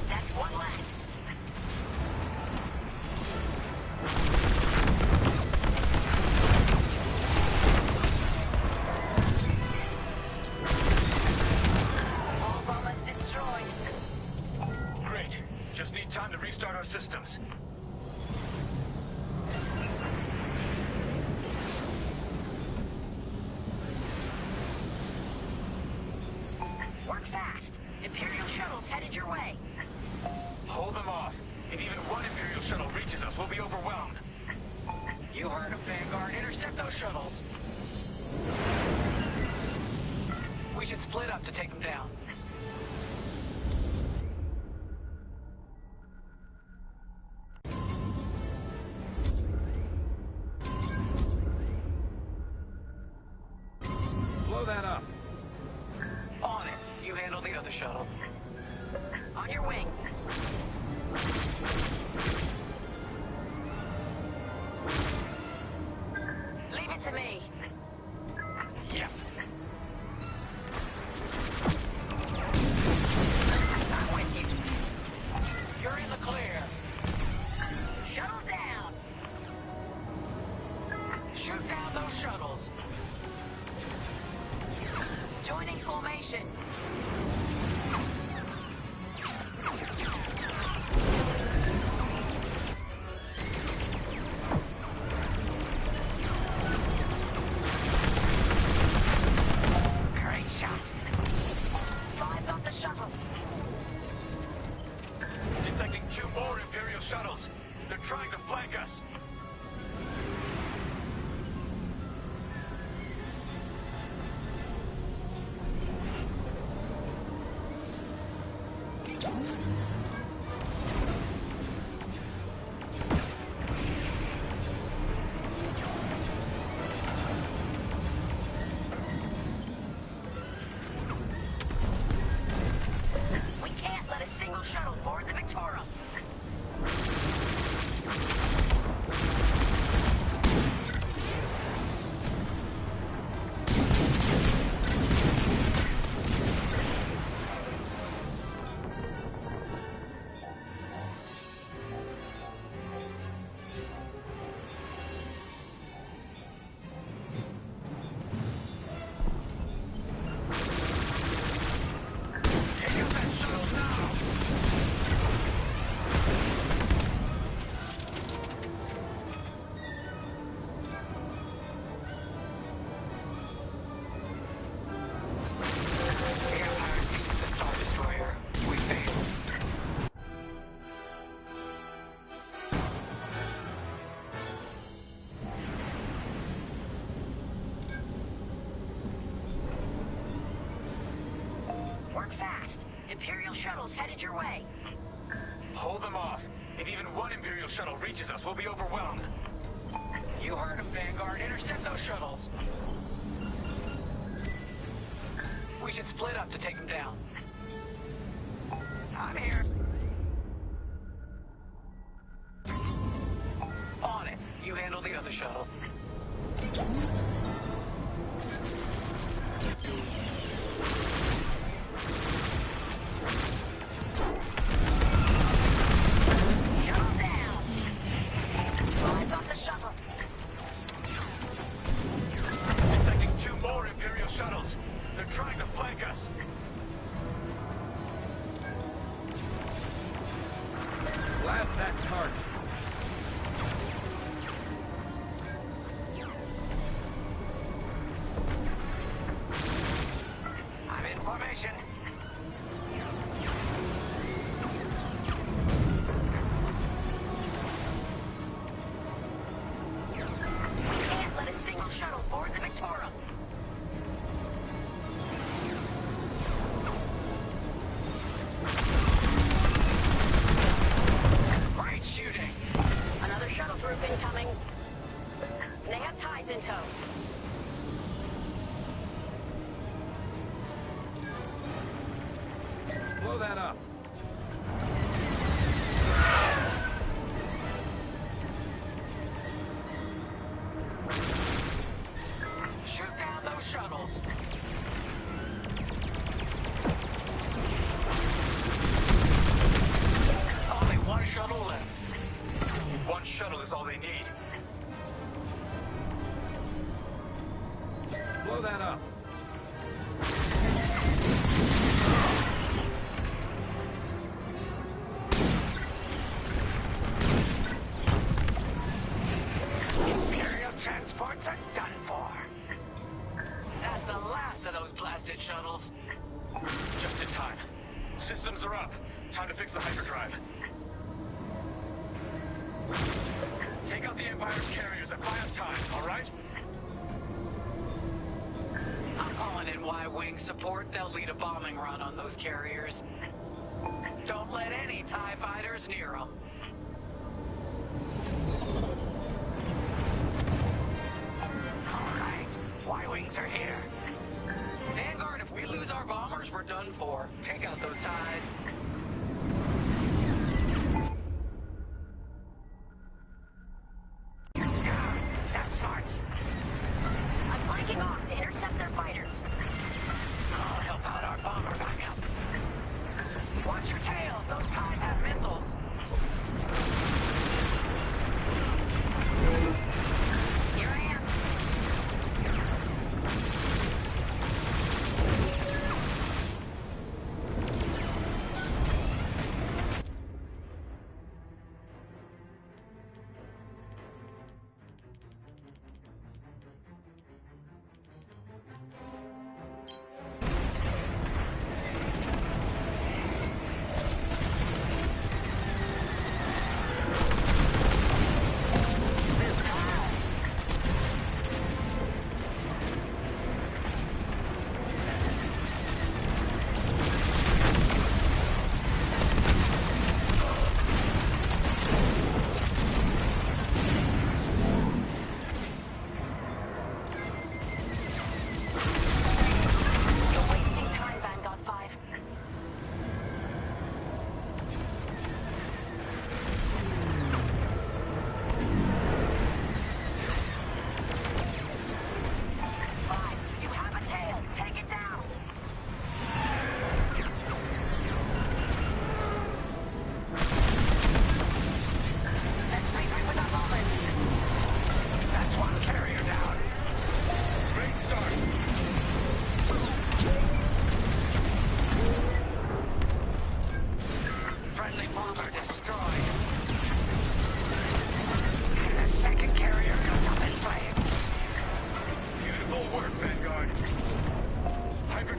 That's one less. All bombers destroyed. Great. Just need time to restart our systems. Work fast. Imperial shuttles headed your way. Hold them off. If even one Imperial shuttle reaches us, we'll be overwhelmed. You heard him, Vanguard. Intercept those shuttles. We should split up to take them down. Blow that up. On it. You handle the other shuttle. On your wing. position. Great shot. Five got the shuttle. Detecting 2 more Imperial shuttles. They're trying to flank us. We can't let a single shuttle board the Victorum. Take out that shuttle now! The Empire seized the Star Destroyer. We failed. Work fast. Imperial shuttles headed your way. Hold them off. If even one Imperial shuttle reaches us, we'll be overwhelmed. You heard him, Vanguard. Intercept those shuttles. We should split up to take them down. I'm here. On it. You handle the other shuttle. Shuttle down. Five got the shuttle. Detecting 2 more Imperial shuttles. They're trying to flank us. Blast that target. I'm in formation. We can't let a single shuttle board the Victorum. Great shooting. Another shuttle group incoming. They have ties in tow. Blow that up. Shoot down those shuttles. Only one shuttle left. One shuttle is all they need. Blow that up. Imperial transports are done for. That's the last of those blasted shuttles. Just in time. Systems are up. Time to fix the hyperdrive. Take out the Empire's carriers and buy us time, all right? I'm calling in Y-Wing support. They'll lead a bombing run on those carriers. Don't let any TIE fighters near them. All right, Y-Wings are here. Vanguard, if we lose our bombers, we're done for. Take out those TIEs. That's smarts. I'm flanking off to intercept their fighters. I'll help out our bomber backup. Watch your tails. Those TIEs have missiles. Here I am.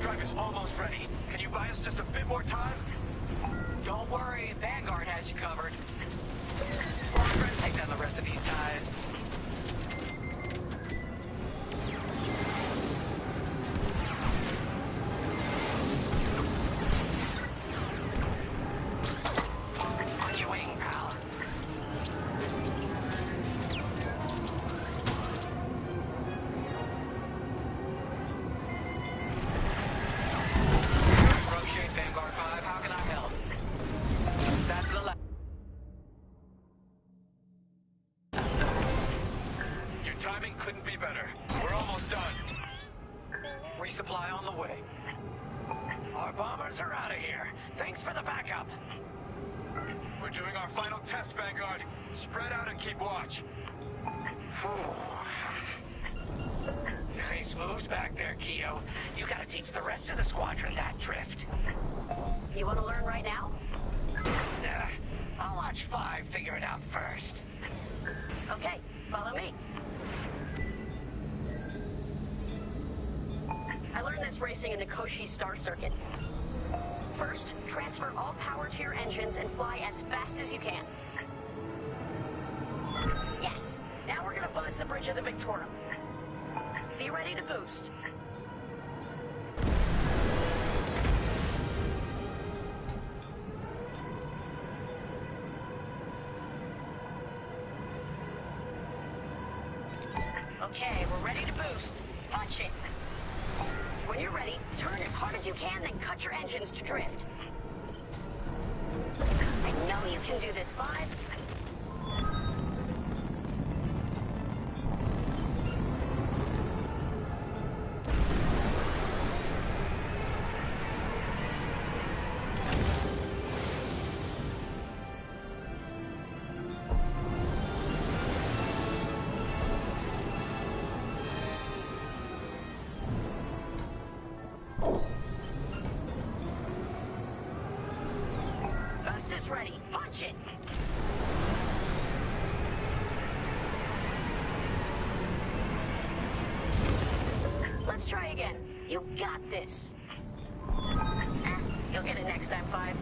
hyperdrive is almost ready. Can you buy us just a bit more time? Don't worry, Vanguard has you covered. Squadron, take down the rest of these ties. On your wing, pal. Rough shape, Vanguard 5. How can I help? That's the last. Your timing couldn't be better. We're almost done. Resupply on the way. Our bombers are out of here. Thanks for the backup. We're doing our final test, Vanguard. Spread out and keep watch. Nice moves back there, Keo. You gotta teach the rest of the squadron that drift. You want to learn right now? I'll watch 5 figure it out first. Okay, follow me. I learned this racing in the Koshi Star Circuit. First, transfer all power to your engines and fly as fast as you can. Yes, now we're gonna buzz the bridge of the Victorum. Be ready to boost. Okay, we're ready to boost. Punch it. When you're ready, turn as hard as you can, then cut your engines to drift. I know you can do this, 5. Boost is ready. Punch it. Let's try again. You got this. You'll get it next time, 5.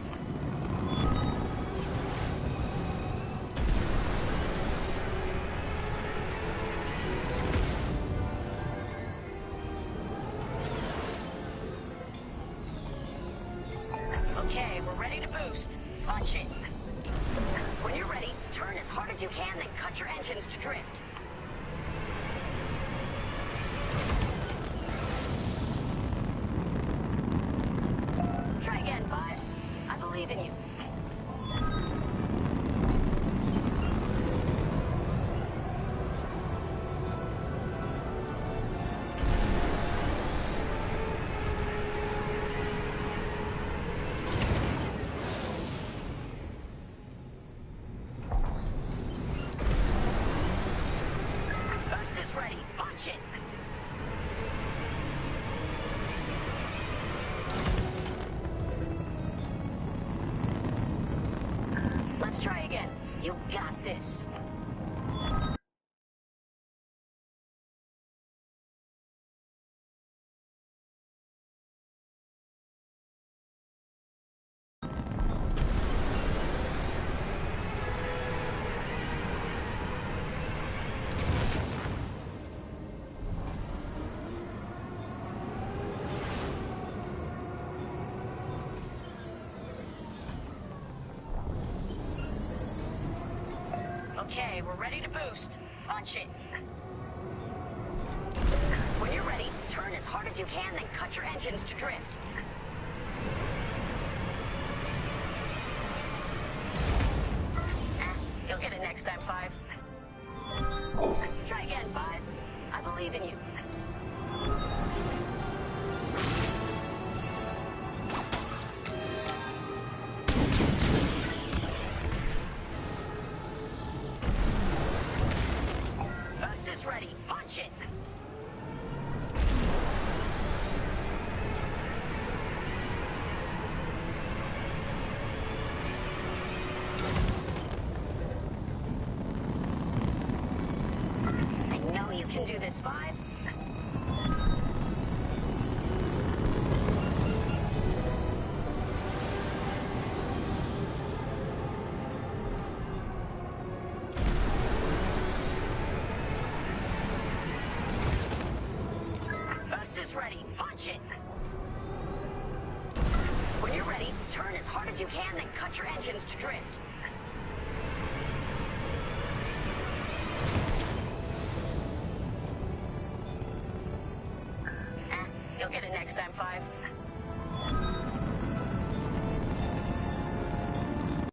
Okay, we're ready to boost. Punch it. When you're ready, turn as hard as you can, then cut your engines to drift. Try again, 5. I believe in you. Boost is ready. Punch it. Let's try again. You got this. Okay, we're ready to boost. Punch it. When you're ready, turn as hard as you can, then cut your engines to drift. You'll get it next time, 5. Try again, 5. I believe in you. Boost is ready. Punch it. I know you can do this, 5. Boost is ready. Punch it! When you're ready, turn as hard as you can, then cut your engines to drift. You'll get it next time, 5.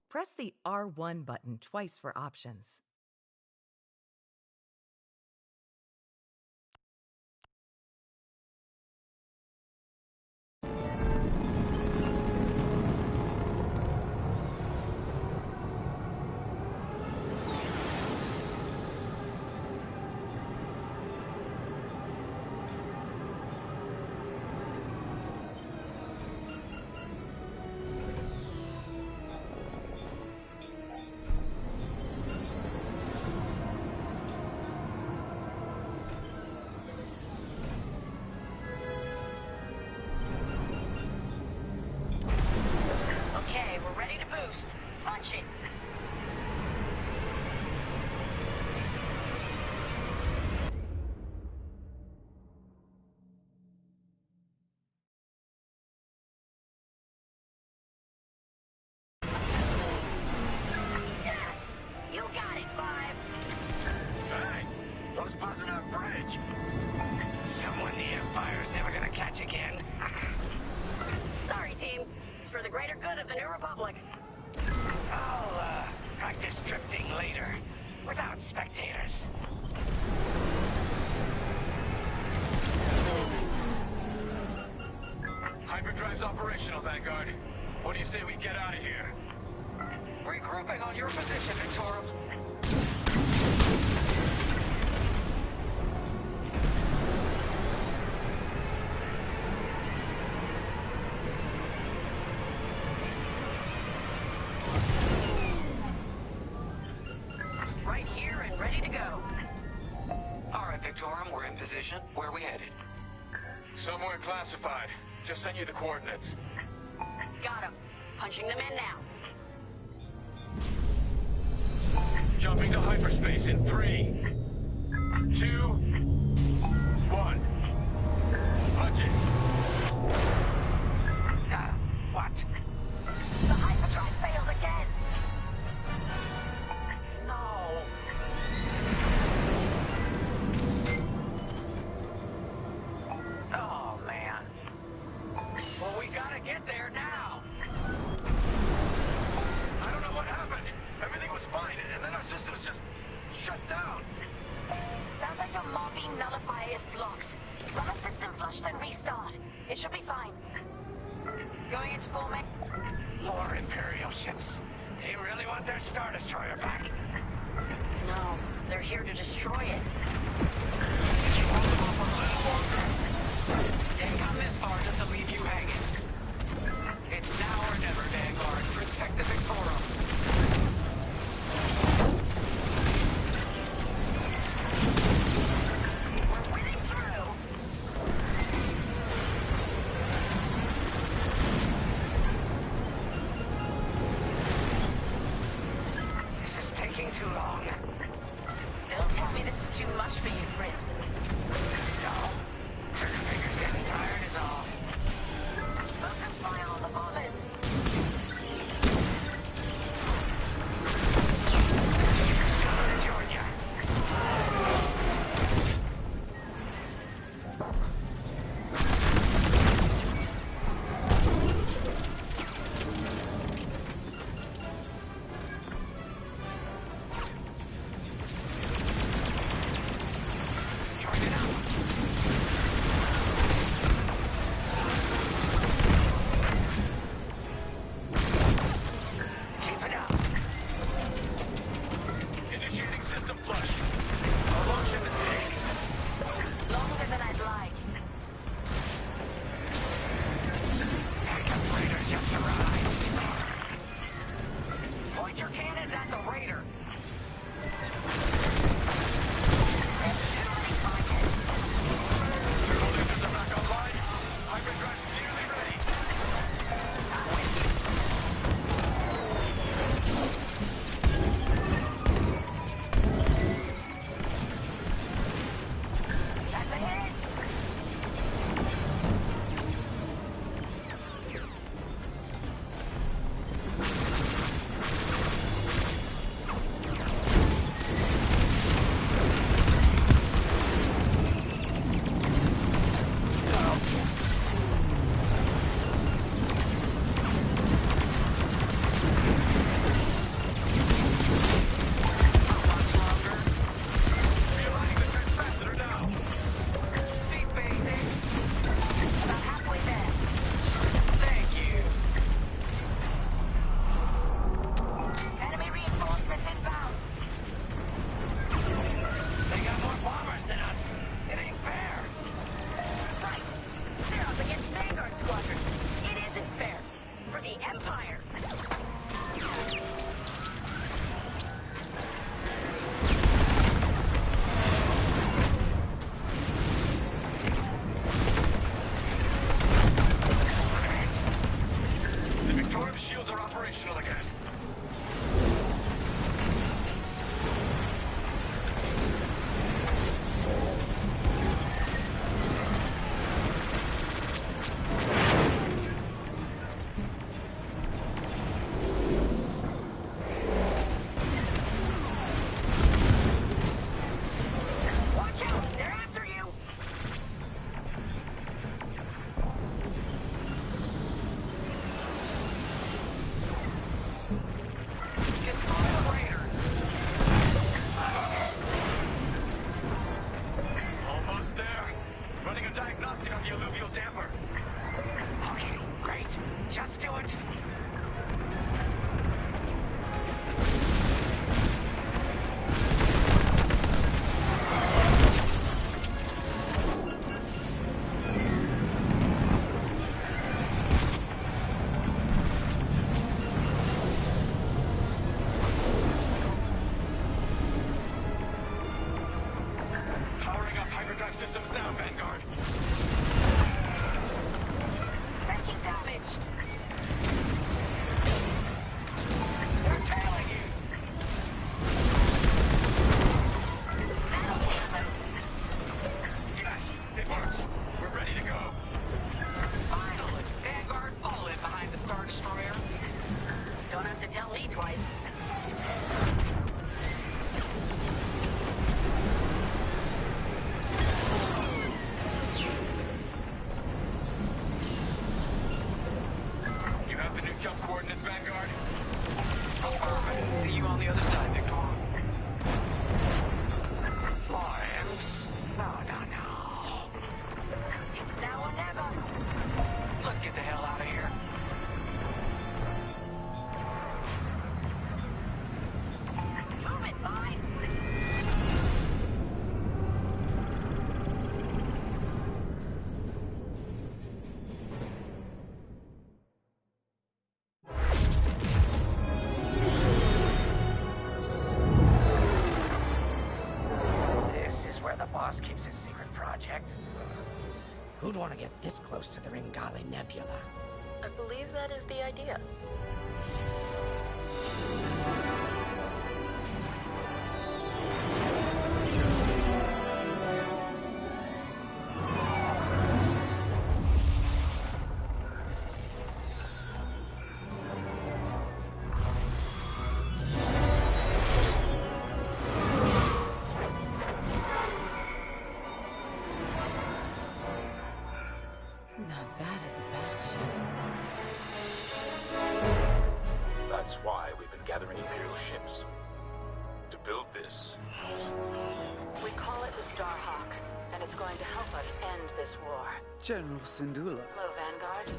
Press the R1 button twice for options. Okay, we're ready to boost. Punch it. Yes! You got it, 5. Hey! Who's buzzing our bridge? Someone the Empire's never gonna catch again. Sorry, team. It's for the greater good of the New Republic. I'll, practice drifting later, without spectators. Hyperdrive's operational, Vanguard. What do you say we get out of here? Regrouping on your position, Victorum. Right here and ready to go. All right, Victorum, we're in position. Where are we headed? Somewhere classified. Just send you the coordinates. Got him. Punching them in now. Jumping to hyperspace in 3, 2, 1. Punch it! What? The hyperdrive failed again. No. Oh, man. Well, we gotta get there now. I don't know what happened. Everything was fine, and then our systems just shut down. Sounds like your morphine nullifier is blocked. Run a system flush, then restart. It should be fine. Going into formation. More Imperial ships. They really want their Star Destroyer back. No, they're here to destroy it. Didn't come this far just to leave you hanging. It's now or never, Vanguard. Protect the Victorum. We're winning through. This is taking too long. Don't tell me this is too much for you, Frisk. No. Trigger finger's getting tired is all. Focus fire on the bombers. Coming to join ya. exhausted on the alluvial damper. Okay, great. Just do it. Powering up hyperdrive systems now, Vanguard. Taking damage. They're tailing you. That'll teach them. Yes, it works. We're ready to go. Finally! Vanguard, fall in behind the Star Destroyer. Don't have to tell Lee twice. You have the new jump coordinates, Vanguard? Affirmative. See you on the other side, Victor. More imps? No. It's now or never. Let's get the hell out of here. Move it, mine. This is where the boss keeps his secret project. Who'd want to get this close to the Ringali Nebula? I believe that is the idea. Now that is a battleship. That's why we've been gathering Imperial ships. To build this. We call it the Starhawk, and it's going to help us end this war. General Syndulla. Hello, Vanguard.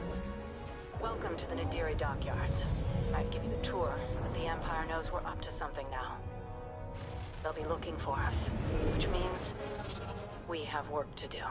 Welcome to the Nadiri dockyards. I'd give you the tour, but the Empire knows we're up to something now. They'll be looking for us, which means we have work to do.